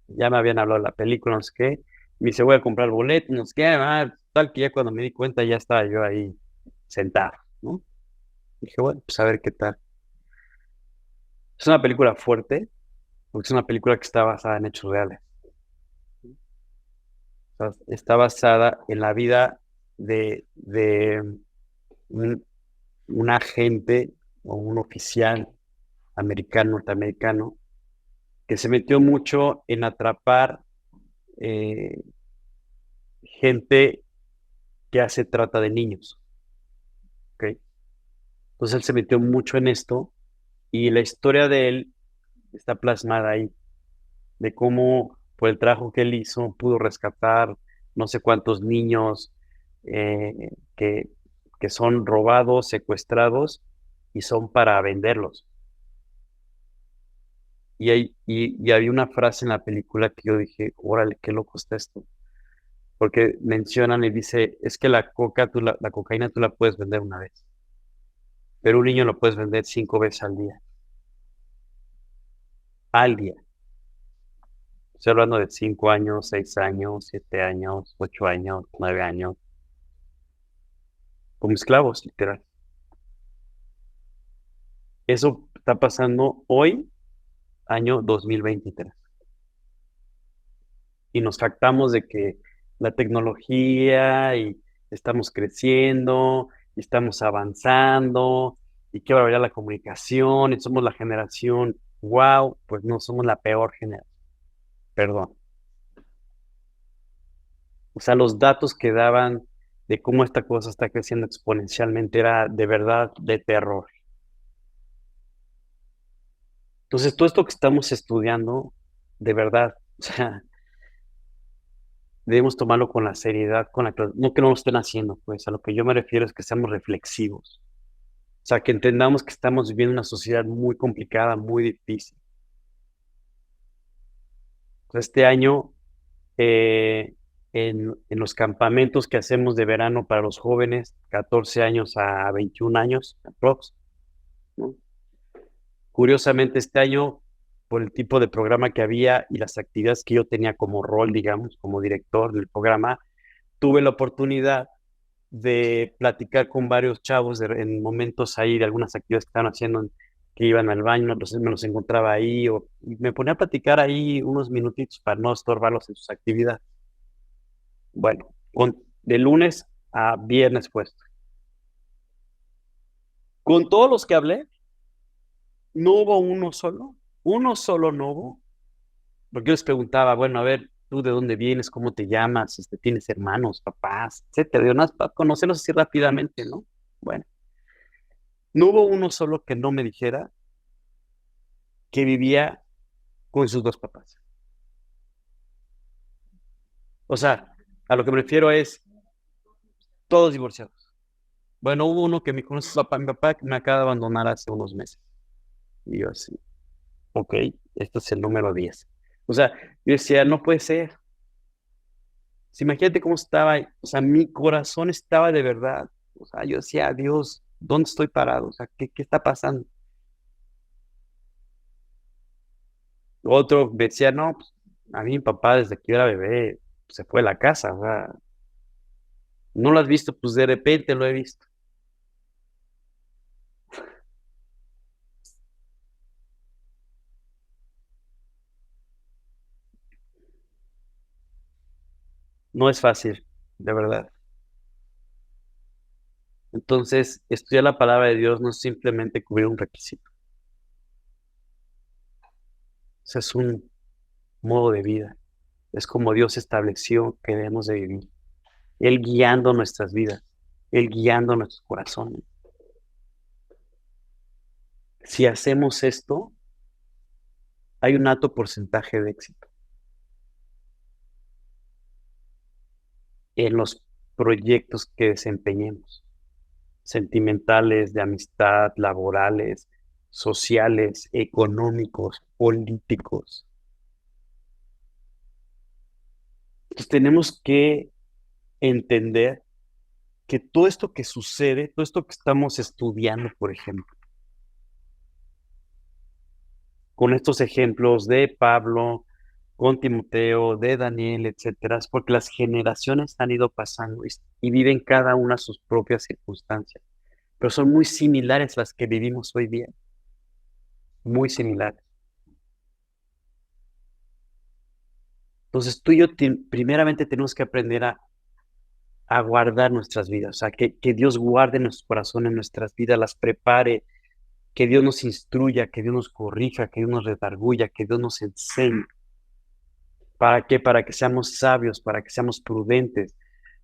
Ya me habían hablado de la película, no sé qué. Me dice, voy a comprar boletos, no sé qué. Tal que ya cuando me di cuenta ya estaba yo ahí sentado, ¿no? Dije, bueno, pues a ver qué tal. Es una película fuerte, porque es una película que está basada en hechos reales. O sea, está basada en la vida de un, un agente o un oficial americano, norteamericano, que se metió mucho en atrapar eh, gente que hace trata de niños. ¿Ok? Entonces él se metió mucho en esto y la historia de él está plasmada ahí, de cómo por el trabajo que él hizo pudo rescatar no sé cuántos niños eh, que, que son robados, secuestrados y son para venderlos. Y había una frase en la película que yo dije, órale, qué loco está esto. Porque mencionan y dice, es que la cocaína tú la puedes vender una vez, pero un niño lo puedes vender 5 veces al día. Al día. Estoy hablando de 5 años, 6 años, 7 años, 8 años, 9 años, como esclavos, literal. Eso está pasando hoy, año 2023. Y nos jactamos de que la tecnología y estamos creciendo, y estamos avanzando, y qué barbaridad la comunicación, y somos la generación, wow, pues no, somos la peor generación, perdón. O sea, los datos que daban de cómo esta cosa está creciendo exponencialmente era de verdad de terror. Entonces, todo esto que estamos estudiando, de verdad, o sea, debemos tomarlo con la seriedad, no que no lo estén haciendo, pues a lo que yo me refiero es que seamos reflexivos. O sea, que entendamos que estamos viviendo una sociedad muy complicada, muy difícil. Este año, en los campamentos que hacemos de verano para los jóvenes, 14 años a 21 años, aprox, ¿no? Curiosamente, este año, por el tipo de programa que había y las actividades que yo tenía como rol, digamos, como director del programa, tuve la oportunidad de platicar con varios chavos en momentos ahí de algunas actividades que estaban haciendo, que iban al baño, entonces me los encontraba ahí, y me ponía a platicar ahí unos minutitos para no estorbarlos en sus actividades. Bueno, de lunes a viernes puesto. Con todos los que hablé, no hubo uno solo no hubo, porque yo les preguntaba, bueno, a ver, ¿tú de dónde vienes? ¿Cómo te llamas? ¿Tienes hermanos, papás, etcétera? De unas para conocerlos así rápidamente, ¿no? Bueno, no hubo uno solo que no me dijera que vivía con sus dos papás. O sea, a lo que me refiero es todos divorciados. Bueno, hubo uno que me conoce su papá, mi papá me acaba de abandonar hace unos meses. Y yo así, ok, este es el número 10. O sea, yo decía, no puede ser. Si imagínate cómo estaba, o sea, mi corazón estaba de verdad. O sea, yo decía, Dios, ¿dónde estoy parado? O sea, ¿qué está pasando? Otro decía, no, pues, a mí mi papá desde que yo era bebé se fue de la casa. O sea, no lo has visto, pues de repente lo he visto. No es fácil, de verdad. Entonces, estudiar la palabra de Dios no es simplemente cubrir un requisito. O sea, es un modo de vida. Es como Dios estableció que debemos de vivir. Él guiando nuestras vidas, Él guiando nuestros corazones. Si hacemos esto, hay un alto porcentaje de éxito en los proyectos que desempeñemos, sentimentales, de amistad, laborales, sociales, económicos, políticos. Entonces tenemos que entender que todo esto que sucede, todo esto que estamos estudiando, por ejemplo, con estos ejemplos de Pablo, con Timoteo, de Daniel, etcétera, es porque las generaciones han ido pasando y viven cada una sus propias circunstancias, pero son muy similares a las que vivimos hoy día, muy similares. Entonces tú y yo primeramente tenemos que aprender a guardar nuestras vidas, o sea, que Dios guarde nuestro corazón en nuestras vidas, las prepare, que Dios nos instruya, que Dios nos corrija, que Dios nos redarguya, que Dios nos enseñe. ¿Para qué? Para que seamos sabios, para que seamos prudentes,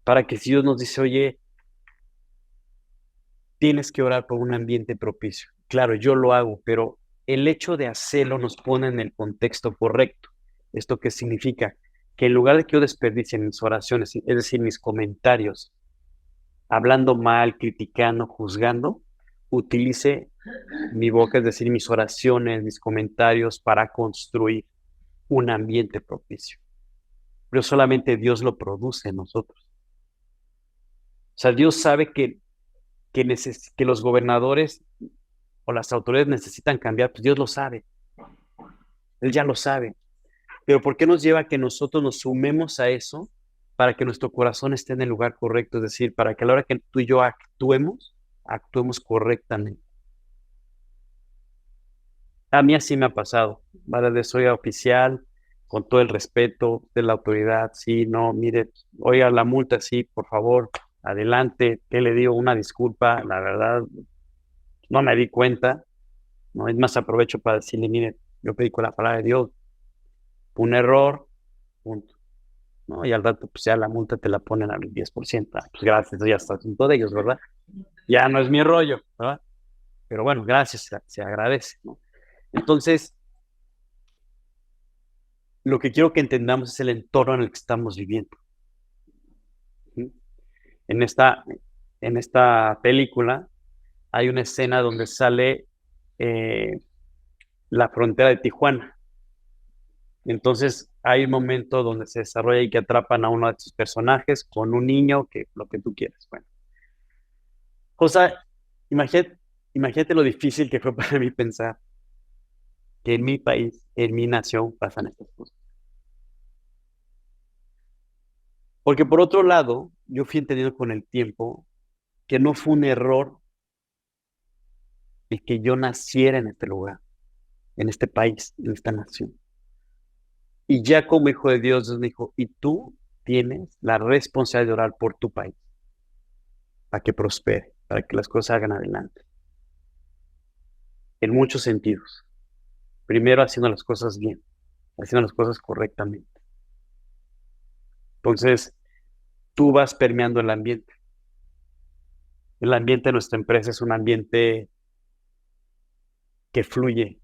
para que si Dios nos dice, oye, tienes que orar por un ambiente propicio. Claro, yo lo hago, pero el hecho de hacerlo nos pone en el contexto correcto. ¿Esto qué significa? Que en lugar de que yo desperdicie mis oraciones, es decir, mis comentarios, hablando mal, criticando, juzgando, utilice mi boca, es decir, mis oraciones, mis comentarios para construir un ambiente propicio. Pero solamente Dios lo produce en nosotros. O sea, Dios sabe que los gobernadores o las autoridades necesitan cambiar, pues Dios lo sabe, Él ya lo sabe. Pero ¿por qué nos lleva a que nosotros nos sumemos a eso para que nuestro corazón esté en el lugar correcto? Es decir, para que a la hora que tú y yo actuemos correctamente. A mí así me ha pasado, ¿vale? Soy oficial, con todo el respeto de la autoridad, sí, no, mire, oiga la multa, sí, por favor, adelante, ¿qué le digo? Una disculpa, la verdad, no me di cuenta, ¿no? Es más, aprovecho para decirle, mire, yo pedí con la palabra de Dios, un error, punto, ¿no? Y al rato, pues ya la multa te la ponen al 10%, pues gracias, ya está asunto de ellos, ¿verdad? Ya no es mi rollo, ¿verdad? Pero bueno, gracias, se agradece, ¿no? Entonces, lo que quiero que entendamos es el entorno en el que estamos viviendo. ¿Sí? En esta, en esta película hay una escena donde sale eh, la frontera de Tijuana. Entonces hay un momento donde se desarrolla y que atrapan a uno de sus personajes con un niño, que lo que tú quieras. Bueno, cosa, imagínate, imagínate lo difícil que fue para mí pensar que en mi país, en mi nación, pasan estas cosas. Porque por otro lado, yo fui entendiendo con el tiempo que no fue un error el que yo naciera en este lugar, en este país, en esta nación. Y ya como hijo de Dios, Dios me dijo, ¿y tú? tienes la responsabilidad de orar por tu país, para que prospere, para que las cosas salgan adelante, en muchos sentidos. Primero, haciendo las cosas bien, haciendo las cosas correctamente. Entonces, tú vas permeando el ambiente. El ambiente de nuestra empresa es un ambiente que fluye,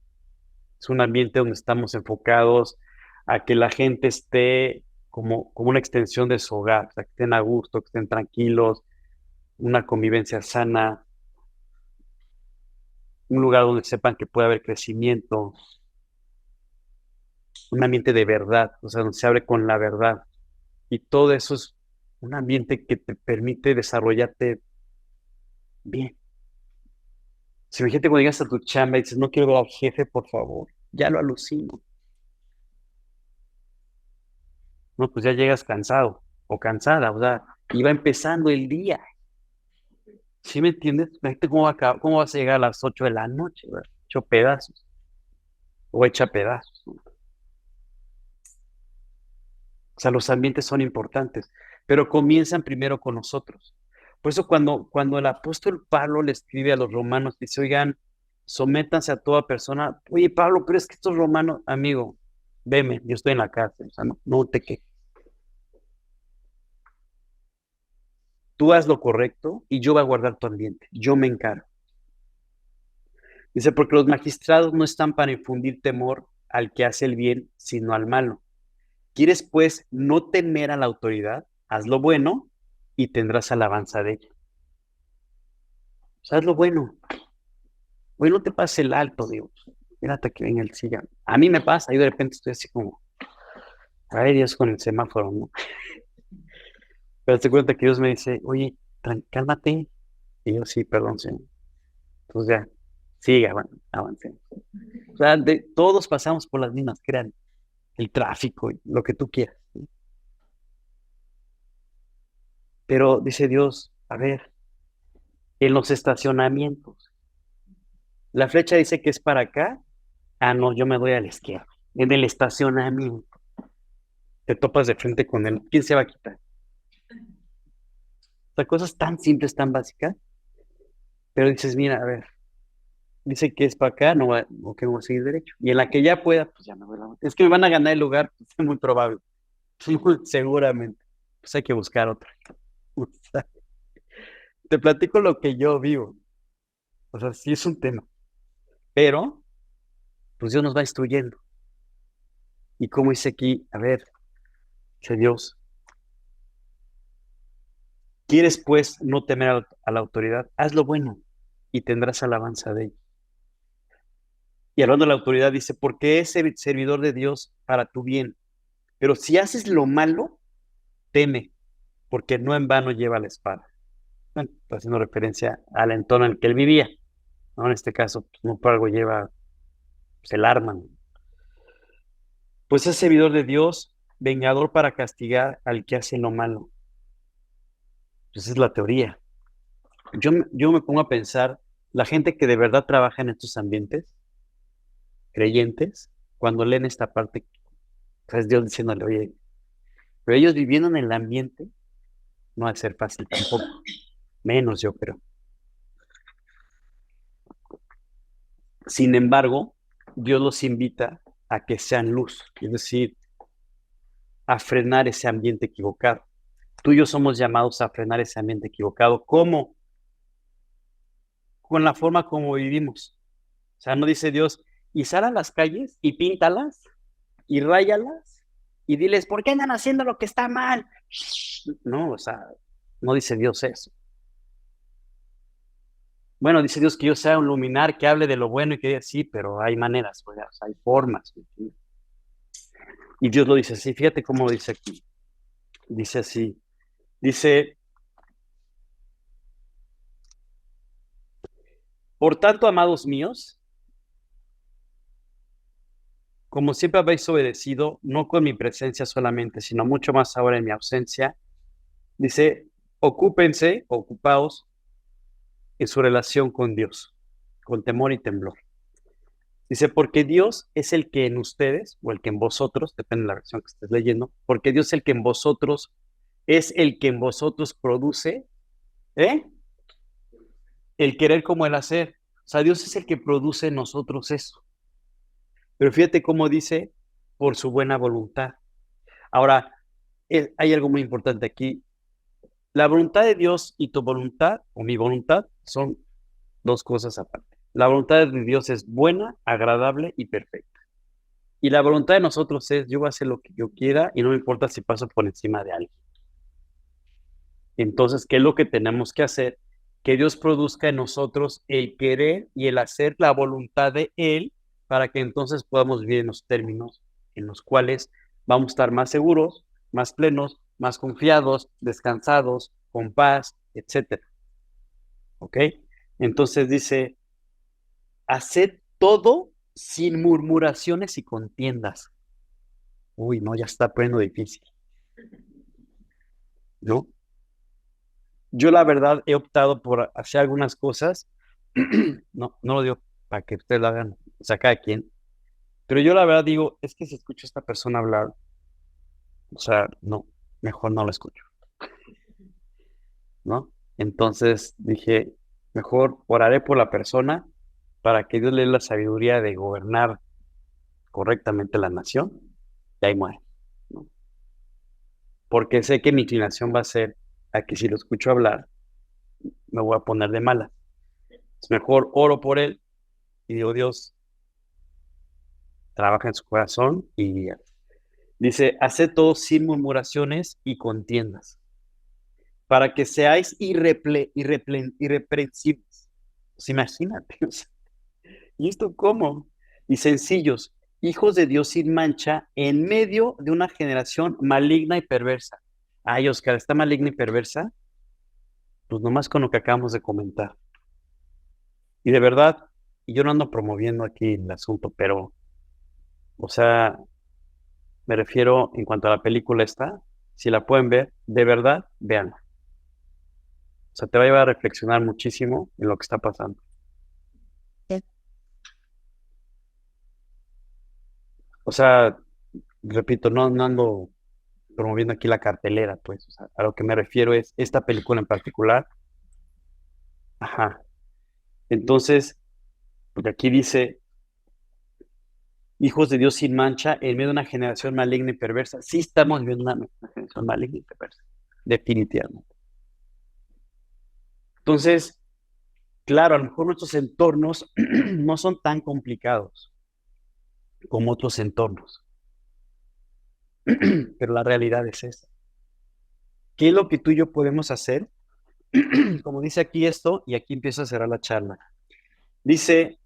es un ambiente donde estamos enfocados a que la gente esté como una extensión de su hogar, o sea, que estén a gusto, que estén tranquilos, una convivencia sana, un lugar donde sepan que puede haber crecimiento, un ambiente de verdad, o sea, donde se abre con la verdad. Y todo eso es un ambiente que te permite desarrollarte bien. Si imagínate cuando llegas a tu chamba y dices, no quiero ver al jefe, por favor, ya lo alucino. No, pues ya llegas cansado o cansada, o sea, iba empezando el día. ¿Sí me entiendes? Imagínate cómo vas a llegar a las 8 de la noche, ¿verdad? Hecho pedazos o hecha pedazos, ¿no? O sea, los ambientes son importantes, pero comienzan primero con nosotros. Por eso cuando el apóstol Pablo le escribe a los romanos, dice, oigan, sométanse a toda persona. Oye, Pablo, pero es que estos romanos, amigo, veme, yo estoy en la cárcel, o sea, no te quejes. Tú haz lo correcto y yo voy a guardar tu ambiente, yo me encargo. Dice, porque los magistrados no están para infundir temor al que hace el bien, sino al malo. ¿Quieres, pues, no temer a la autoridad? Haz lo bueno y tendrás alabanza de ella. O sea, haz lo bueno. Hoy no te pases el alto, Dios. Mírate que venga el siga. A mí me pasa, yo de repente estoy así como, ay Dios con el semáforo, ¿no? Pero te cuenta que Dios me dice, oye, cálmate. Y yo, sí, perdón, Señor. Entonces ya, siga, bueno, avancemos. O sea, todos pasamos por las mismas, crean, el tráfico y lo que tú quieras, ¿sí? Pero dice Dios, a ver, en los estacionamientos, la flecha dice que es para acá. Ah, no, yo me doy a la izquierda. En el estacionamiento, te topas de frente con él. ¿Quién se va a quitar? O sea, cosas tan simples, tan básicas, pero dices, mira, a ver, dice que es para acá, no va, o que voy a seguir derecho. Y en la que ya pueda, pues ya me voy a la vuelta. Es que me van a ganar el lugar, pues, es muy probable. Seguramente. Pues hay que buscar otra. O sea, te platico lo que yo vivo. O sea, sí es un tema. Pero, pues Dios nos va instruyendo. Y como dice aquí, a ver, dice Dios, ¿quieres pues no temer a la autoridad? Haz lo bueno y tendrás alabanza de ella. Y hablando de la autoridad, dice, porque es servidor de Dios para tu bien. Pero si haces lo malo, teme, porque no en vano lleva la espada. Bueno, está haciendo referencia al entorno en el que él vivía, ¿no? En este caso, pues, no por algo lleva pues, el arma, ¿no? Pues es servidor de Dios, vengador para castigar al que hace lo malo. Esa es la teoría. Yo me pongo a pensar, la gente que de verdad trabaja en estos ambientes, creyentes, cuando leen esta parte, pues es Dios diciéndole, oye, pero ellos viviendo en el ambiente, no va a ser fácil tampoco, menos yo creo. Sin embargo, Dios los invita a que sean luz, es decir, a frenar ese ambiente equivocado. Tú y yo somos llamados a frenar ese ambiente equivocado. ¿Cómo? Con la forma como vivimos. O sea, no dice Dios, y sal a las calles y píntalas y ráyalas y diles, ¿por qué andan haciendo lo que está mal? No, o sea, no dice Dios eso. Bueno, dice Dios que yo sea un luminar que hable de lo bueno y que diga, sí, pero hay maneras, o sea, hay formas. Y Dios lo dice así, fíjate cómo lo dice aquí. Dice así, dice, por tanto, amados míos, como siempre habéis obedecido, no con mi presencia solamente, sino mucho más ahora en mi ausencia, dice, ocúpense, ocupaos en su relación con Dios, con temor y temblor. Dice, porque Dios es el que en ustedes, o el que en vosotros, depende de la versión que estés leyendo, porque Dios es el que en vosotros, es el que en vosotros produce, ¿eh? El querer como el hacer. O sea, Dios es el que produce en nosotros eso. Pero fíjate cómo dice, por su buena voluntad. Ahora, hay algo muy importante aquí. La voluntad de Dios y tu voluntad, o mi voluntad, son dos cosas aparte. La voluntad de Dios es buena, agradable y perfecta. Y la voluntad de nosotros es, yo voy a hacer lo que yo quiera y no me importa si paso por encima de alguien. Entonces, ¿qué es lo que tenemos que hacer? Que Dios produzca en nosotros el querer y el hacer la voluntad de Él para que entonces podamos vivir en los términos en los cuales vamos a estar más seguros, más plenos, más confiados, descansados, con paz, etcétera. ¿Ok? Entonces dice, haced todo sin murmuraciones y contiendas. Uy, no, ya está poniendo difícil, ¿no? Yo la verdad he optado por hacer algunas cosas, no lo digo para que ustedes lo hagan, o sea, cada quien, pero yo la verdad digo, es que si escucho a esta persona hablar, o sea, no, mejor no la escucho, ¿no? Entonces dije, mejor oraré por la persona para que Dios le dé la sabiduría de gobernar correctamente la nación, y ahí muere, ¿no? Porque sé que mi inclinación va a ser a que si lo escucho hablar, me voy a poner de mala. Es mejor oro por él y digo, Dios, trabaja en su corazón y dice, haced todo sin murmuraciones y contiendas, para que seáis irreprensibles. Pues imagínate, o sea, ¿y esto cómo? Y sencillos, hijos de Dios sin mancha, en medio de una generación maligna y perversa. Ay, Oscar, ¿está maligna y perversa? Pues nomás con lo que acabamos de comentar. Y de verdad, y yo no ando promoviendo aquí el asunto, pero, o sea, me refiero en cuanto a la película esta, si la pueden ver, de verdad, véanla. O sea, te va a llevar a reflexionar muchísimo en lo que está pasando. O sea, repito, no ando promoviendo aquí la cartelera, pues. O sea, a lo que me refiero es esta película en particular. Ajá. Entonces, porque aquí dice, hijos de Dios sin mancha, en medio de una generación maligna y perversa. Sí estamos viviendo una generación maligna y perversa, definitivamente. Entonces, claro, a lo mejor nuestros entornos no son tan complicados como otros entornos, pero la realidad es esa. ¿Qué es lo que tú y yo podemos hacer? Como dice aquí esto, y aquí empiezo a cerrar la charla. Dice,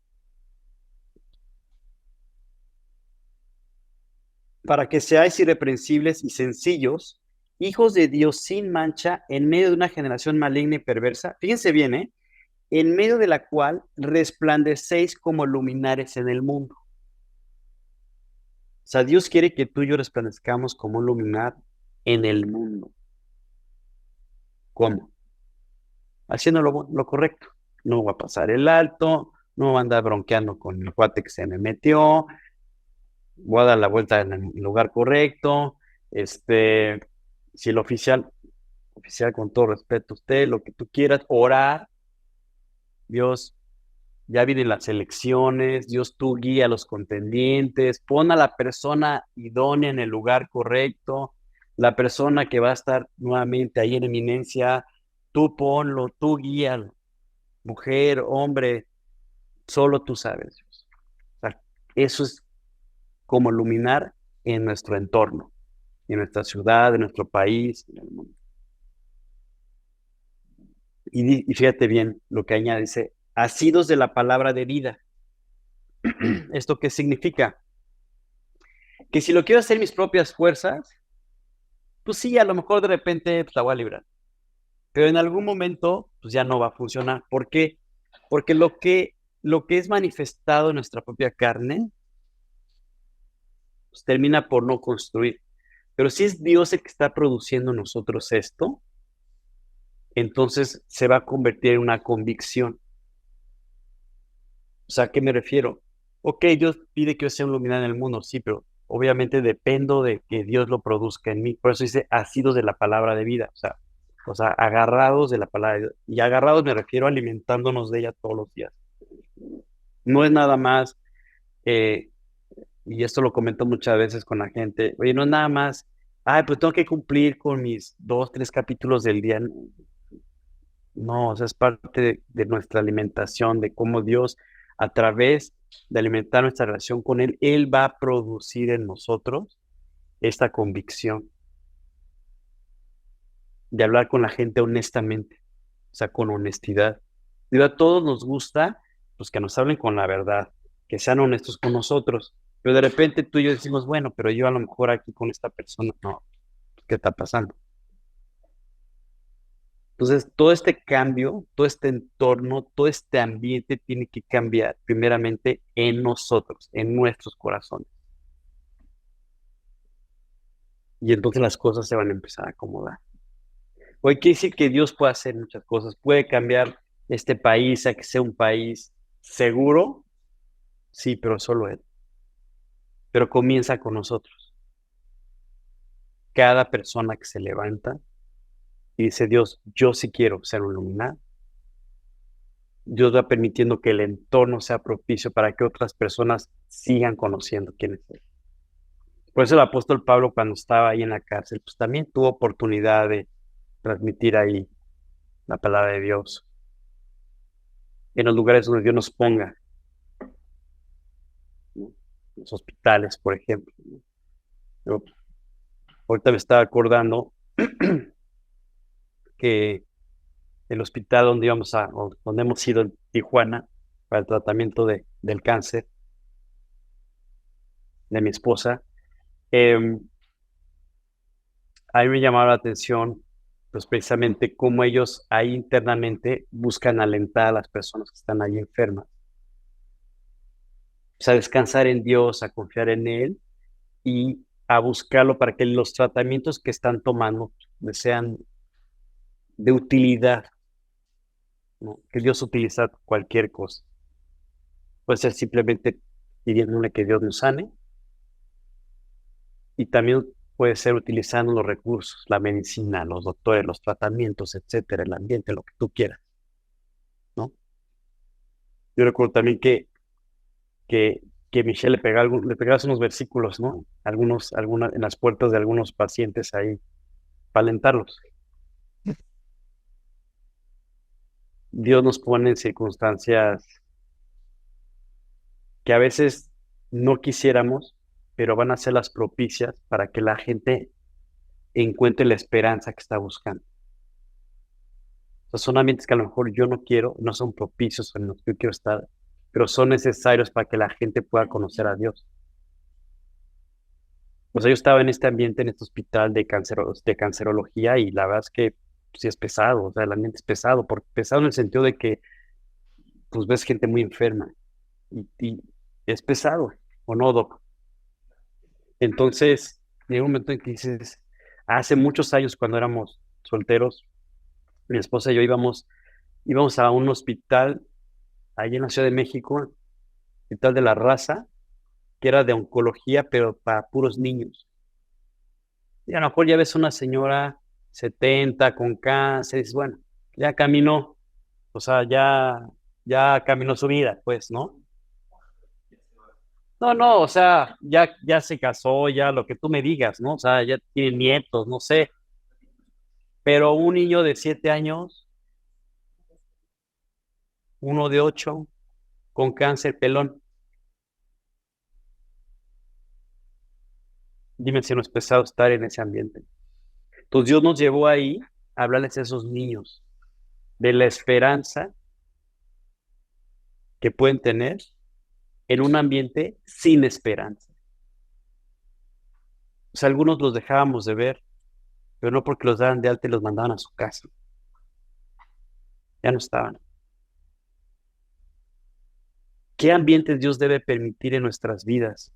para que seáis irreprensibles y sencillos, hijos de Dios sin mancha, en medio de una generación maligna y perversa. Fíjense bien, ¿eh? En medio de la cual resplandecéis como luminares en el mundo. O sea, Dios quiere que tú y yo resplandezcamos como un luminar en el mundo. ¿Cómo? Haciendo lo correcto. No va a pasar el alto, no va a andar bronqueando con el cuate que se me metió, voy a dar la vuelta en el lugar correcto. Si el oficial con todo respeto a usted, lo que tú quieras, orar, Dios, ya vienen las elecciones, Dios tú guía a los contendientes, pon a la persona idónea en el lugar correcto, la persona que va a estar nuevamente ahí en eminencia, tú ponlo, tú guíalo, mujer, hombre, solo tú sabes, Dios. O sea, eso es como iluminar en nuestro entorno, en nuestra ciudad, en nuestro país, en el mundo. Y fíjate bien lo que añade, dice, asidos de la palabra de vida. ¿Esto qué significa? Que si lo quiero hacer mis propias fuerzas, pues sí, a lo mejor de repente pues, la voy a librar. Pero en algún momento, pues ya no va a funcionar. ¿Por qué? Porque lo que es manifestado en nuestra propia carne, pues termina por no construir. Pero si es Dios el que está produciendo en nosotros esto, entonces se va a convertir en una convicción. O sea, ¿a qué me refiero? Ok, Dios pide que yo sea un luminario en el mundo, sí, pero obviamente dependo de que Dios lo produzca en mí. Por eso dice, asidos de la palabra de vida, o sea, agarrados de la palabra de Dios. Y agarrados me refiero a alimentándonos de ella todos los días. No es nada más, eh, y esto lo comento muchas veces con la gente, oye, no es nada más, ay, pues tengo que cumplir con mis 2, 3 capítulos del día. No, o sea, es parte de nuestra alimentación, de cómo Dios, a través de alimentar nuestra relación con Él, Él va a producir en nosotros esta convicción de hablar con la gente honestamente, o sea, con honestidad. Digo, a todos nos gusta, pues, que nos hablen con la verdad, que sean honestos con nosotros, pero de repente tú y yo decimos, bueno, pero yo a lo mejor aquí con esta persona, no, ¿qué está pasando? Entonces, todo este cambio, todo este entorno, todo este ambiente tiene que cambiar primeramente en nosotros, en nuestros corazones. Y entonces las cosas se van a empezar a acomodar. Hoy quiere decir que Dios puede hacer muchas cosas, puede cambiar este país a que sea un país seguro, sí, pero solo Él. Pero comienza con nosotros. Cada persona que se levanta y dice, Dios, yo sí quiero ser un iluminado. Dios va permitiendo que el entorno sea propicio para que otras personas sigan conociendo quién es Él. Por eso el apóstol Pablo, cuando estaba ahí en la cárcel, pues también tuvo oportunidad de transmitir ahí la palabra de Dios en los lugares donde Dios nos ponga, ¿no? Los hospitales, por ejemplo, ¿no? Yo ahorita me estaba acordando que el hospital donde íbamos o donde hemos ido en Tijuana para el tratamiento del cáncer de mi esposa, eh, a mí me llamaba la atención, pues precisamente cómo ellos ahí internamente buscan alentar a las personas que están ahí enfermas, pues, a descansar en Dios, a confiar en Él y a buscarlo para que los tratamientos que están tomando les sean de utilidad, ¿no? Que Dios utiliza cualquier cosa. Puede ser simplemente pidiéndole que Dios nos sane y también puede ser utilizando los recursos, la medicina, los doctores, los tratamientos, etcétera, el ambiente, lo que tú quieras, ¿no? Yo recuerdo también que, que Michelle le pegaba unos versículos, ¿no? En las puertas de algunos pacientes ahí, para alentarlos. Dios nos pone en circunstancias que a veces no quisiéramos, pero van a ser las propicias para que la gente encuentre la esperanza que está buscando. O sea, son ambientes que a lo mejor yo no quiero, no son propicios en los que yo quiero estar, pero son necesarios para que la gente pueda conocer a Dios. O sea, yo estaba en este ambiente, en este hospital de cancerología, y la verdad es que sí es pesado, o sea, el ambiente es pesado, pesado en el sentido de que pues ves gente muy enferma y es pesado, ¿o no, Doc? Entonces, llega un momento en que dices, hace muchos años cuando éramos solteros, mi esposa y yo íbamos a un hospital allí en la Ciudad de México, Hospital de la Raza, que era de oncología, pero para puros niños. Y a lo mejor ya ves una señora 70 con cáncer, y dices, bueno, ya caminó, o sea, ya caminó su vida, pues, ¿no? No, no, o sea, ya se casó, ya lo que tú me digas, ¿no? O sea, ya tiene nietos, no sé, pero un niño de 7 años, uno de 8, con cáncer pelón, dime si no es pesado estar en ese ambiente. Entonces Dios nos llevó ahí a hablarles a esos niños de la esperanza que pueden tener en un ambiente sin esperanza. O sea, algunos los dejábamos de ver, pero no porque los daban de alta y los mandaban a su casa. Ya no estaban. ¿Qué ambientes Dios debe permitir en nuestras vidas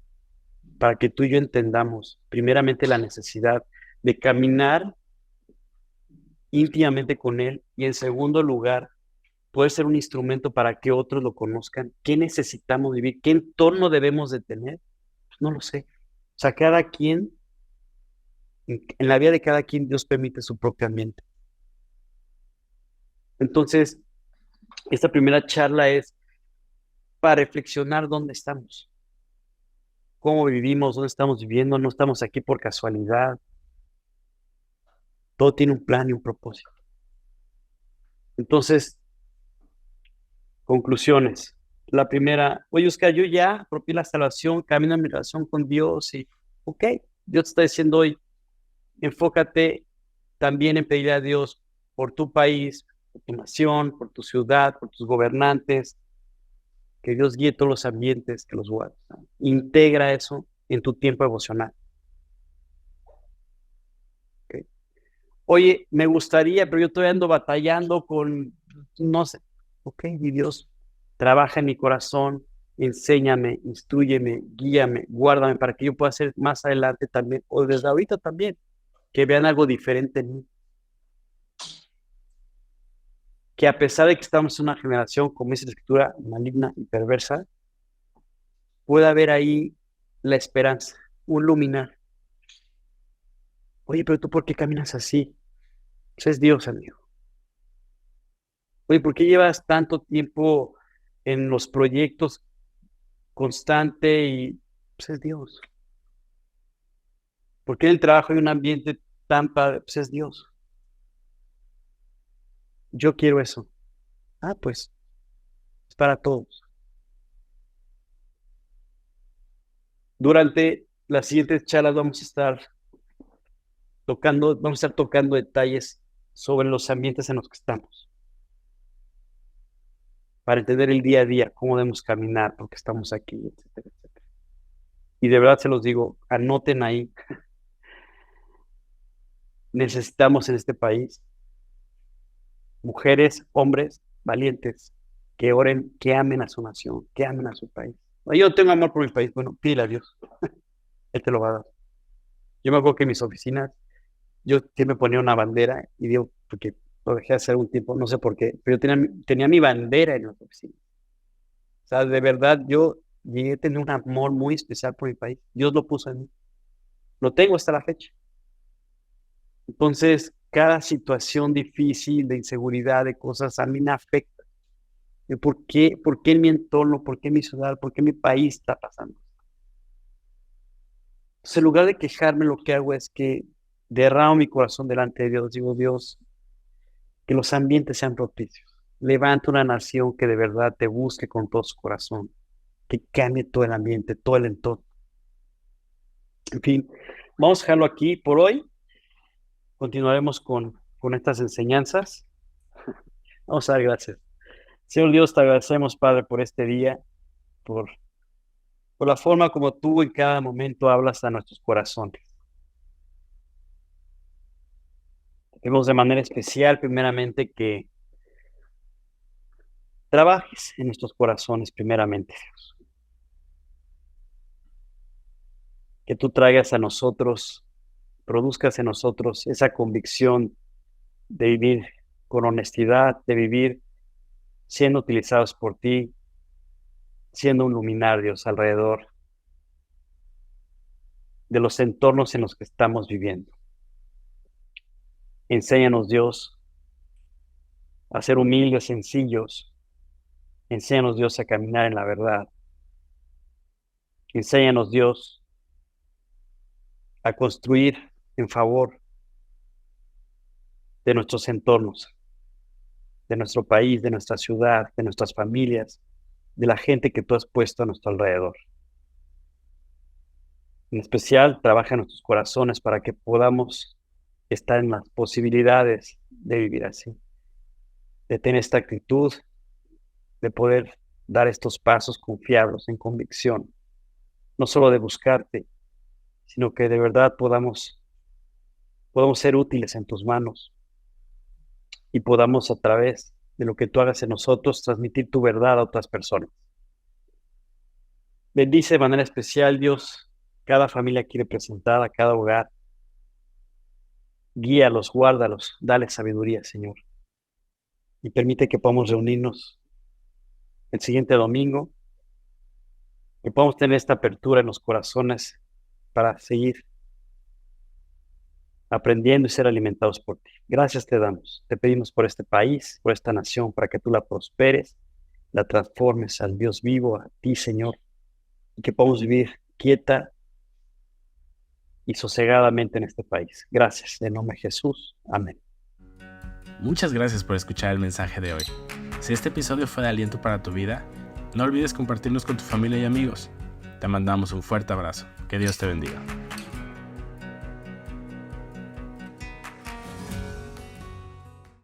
para que tú y yo entendamos, primeramente, la necesidad de caminar íntimamente con Él y, en segundo lugar, poder ser un instrumento para que otros lo conozcan. ¿Qué necesitamos vivir? ¿Qué entorno debemos de tener? Pues no lo sé. O sea, cada quien, en la vida de cada quien, Dios permite su propio ambiente. Entonces, esta primera charla es para reflexionar dónde estamos, cómo vivimos, dónde estamos viviendo. No estamos aquí por casualidad. Todo tiene un plan y un propósito. Entonces, conclusiones. La primera, oye, Oscar, yo ya apropié la salvación, camino en mi relación con Dios y, ok, Dios te está diciendo hoy, enfócate también en pedirle a Dios por tu país, por tu nación, por tu ciudad, por tus gobernantes, que Dios guíe todos los ambientes, que los guarde. Integra eso en tu tiempo devocional. Okay. Oye, me gustaría, pero yo todavía ando batallando con, no sé, ok, mi Dios, trabaja en mi corazón, enséñame, instrúyeme, guíame, guárdame para que yo pueda hacer más adelante también, o desde ahorita también, que vean algo diferente en mí. Que a pesar de que estamos en una generación, como dice la Escritura, maligna y perversa, puede haber ahí la esperanza, un luminar. Oye, pero tú, ¿por qué caminas así? Pues es Dios, amigo. Oye, ¿por qué llevas tanto tiempo en los proyectos constante y pues es Dios? ¿Por qué en el trabajo hay un ambiente tan padre? Pues es Dios. Yo quiero eso. Ah, pues es para todos. Durante las siguientes charlas vamos a estar tocando detalles sobre los ambientes en los que estamos, para entender el día a día, cómo debemos caminar, porque estamos aquí, etcétera, etcétera. Y de verdad se los digo, anoten ahí, necesitamos en este país mujeres, hombres valientes, que oren, que amen a su nación, que amen a su país. Yo tengo amor por mi país, bueno, pídele a Dios, Él te lo va a dar. Yo me acuerdo que en mis oficinas, yo siempre ponía una bandera, y digo, porque lo dejé hace algún tiempo, no sé por qué, pero yo tenía mi bandera en las oficinas. O sea, de verdad, yo llegué a tener un amor muy especial por mi país. Dios lo puso en mí. Lo tengo hasta la fecha. Entonces, cada situación difícil, de inseguridad, de cosas, a mí me afecta. ¿Por qué en mi entorno? ¿Por qué en mi ciudad? ¿Por qué en mi país está pasando? Entonces, en lugar de quejarme, lo que hago es que derramo mi corazón delante de Dios. Digo, Dios, que los ambientes sean propicios. Levanta una nación que de verdad te busque con todo su corazón. Que cambie todo el ambiente, todo el entorno. En fin, vamos a dejarlo aquí por hoy. Continuaremos con estas enseñanzas. Vamos a dar gracias. Señor Dios, te agradecemos, Padre, por este día, por, por la forma como tú en cada momento hablas a nuestros corazones. Te pedimos de manera especial, primeramente, que trabajes en nuestros corazones, primeramente, Dios. Que tú traigas a nosotros, produzcas en nosotros esa convicción de vivir con honestidad, de vivir siendo utilizados por ti, siendo un luminar, Dios, alrededor de los entornos en los que estamos viviendo. Enséñanos, Dios, a ser humildes, sencillos. Enséñanos, Dios, a caminar en la verdad. Enséñanos, Dios, a construir en favor de nuestros entornos, de nuestro país, de nuestra ciudad, de nuestras familias, de la gente que tú has puesto a nuestro alrededor. En especial, trabaja en nuestros corazones para que podamos estar en las posibilidades de vivir así, de tener esta actitud, de poder dar estos pasos confiables en convicción, no solo de buscarte, sino que de verdad podamos ser útiles en tus manos y podamos a través de lo que tú hagas en nosotros transmitir tu verdad a otras personas. Bendice de manera especial, Dios, cada familia aquí representada, cada hogar. Guíalos, guárdalos, dale sabiduría, Señor. y permite que podamos reunirnos el siguiente domingo, que podamos tener esta apertura en los corazones para seguir aprendiendo y ser alimentados por ti. Gracias te damos. Te pedimos por este país, por esta nación, para que tú la prosperes, la transformes al Dios vivo, a ti, Señor, y que podamos vivir quieta y sosegadamente en este país. Gracias. En nombre de Jesús. Amén. Muchas gracias por escuchar el mensaje de hoy. Si este episodio fue de aliento para tu vida, no olvides compartirnos con tu familia y amigos. Te mandamos un fuerte abrazo. Que Dios te bendiga.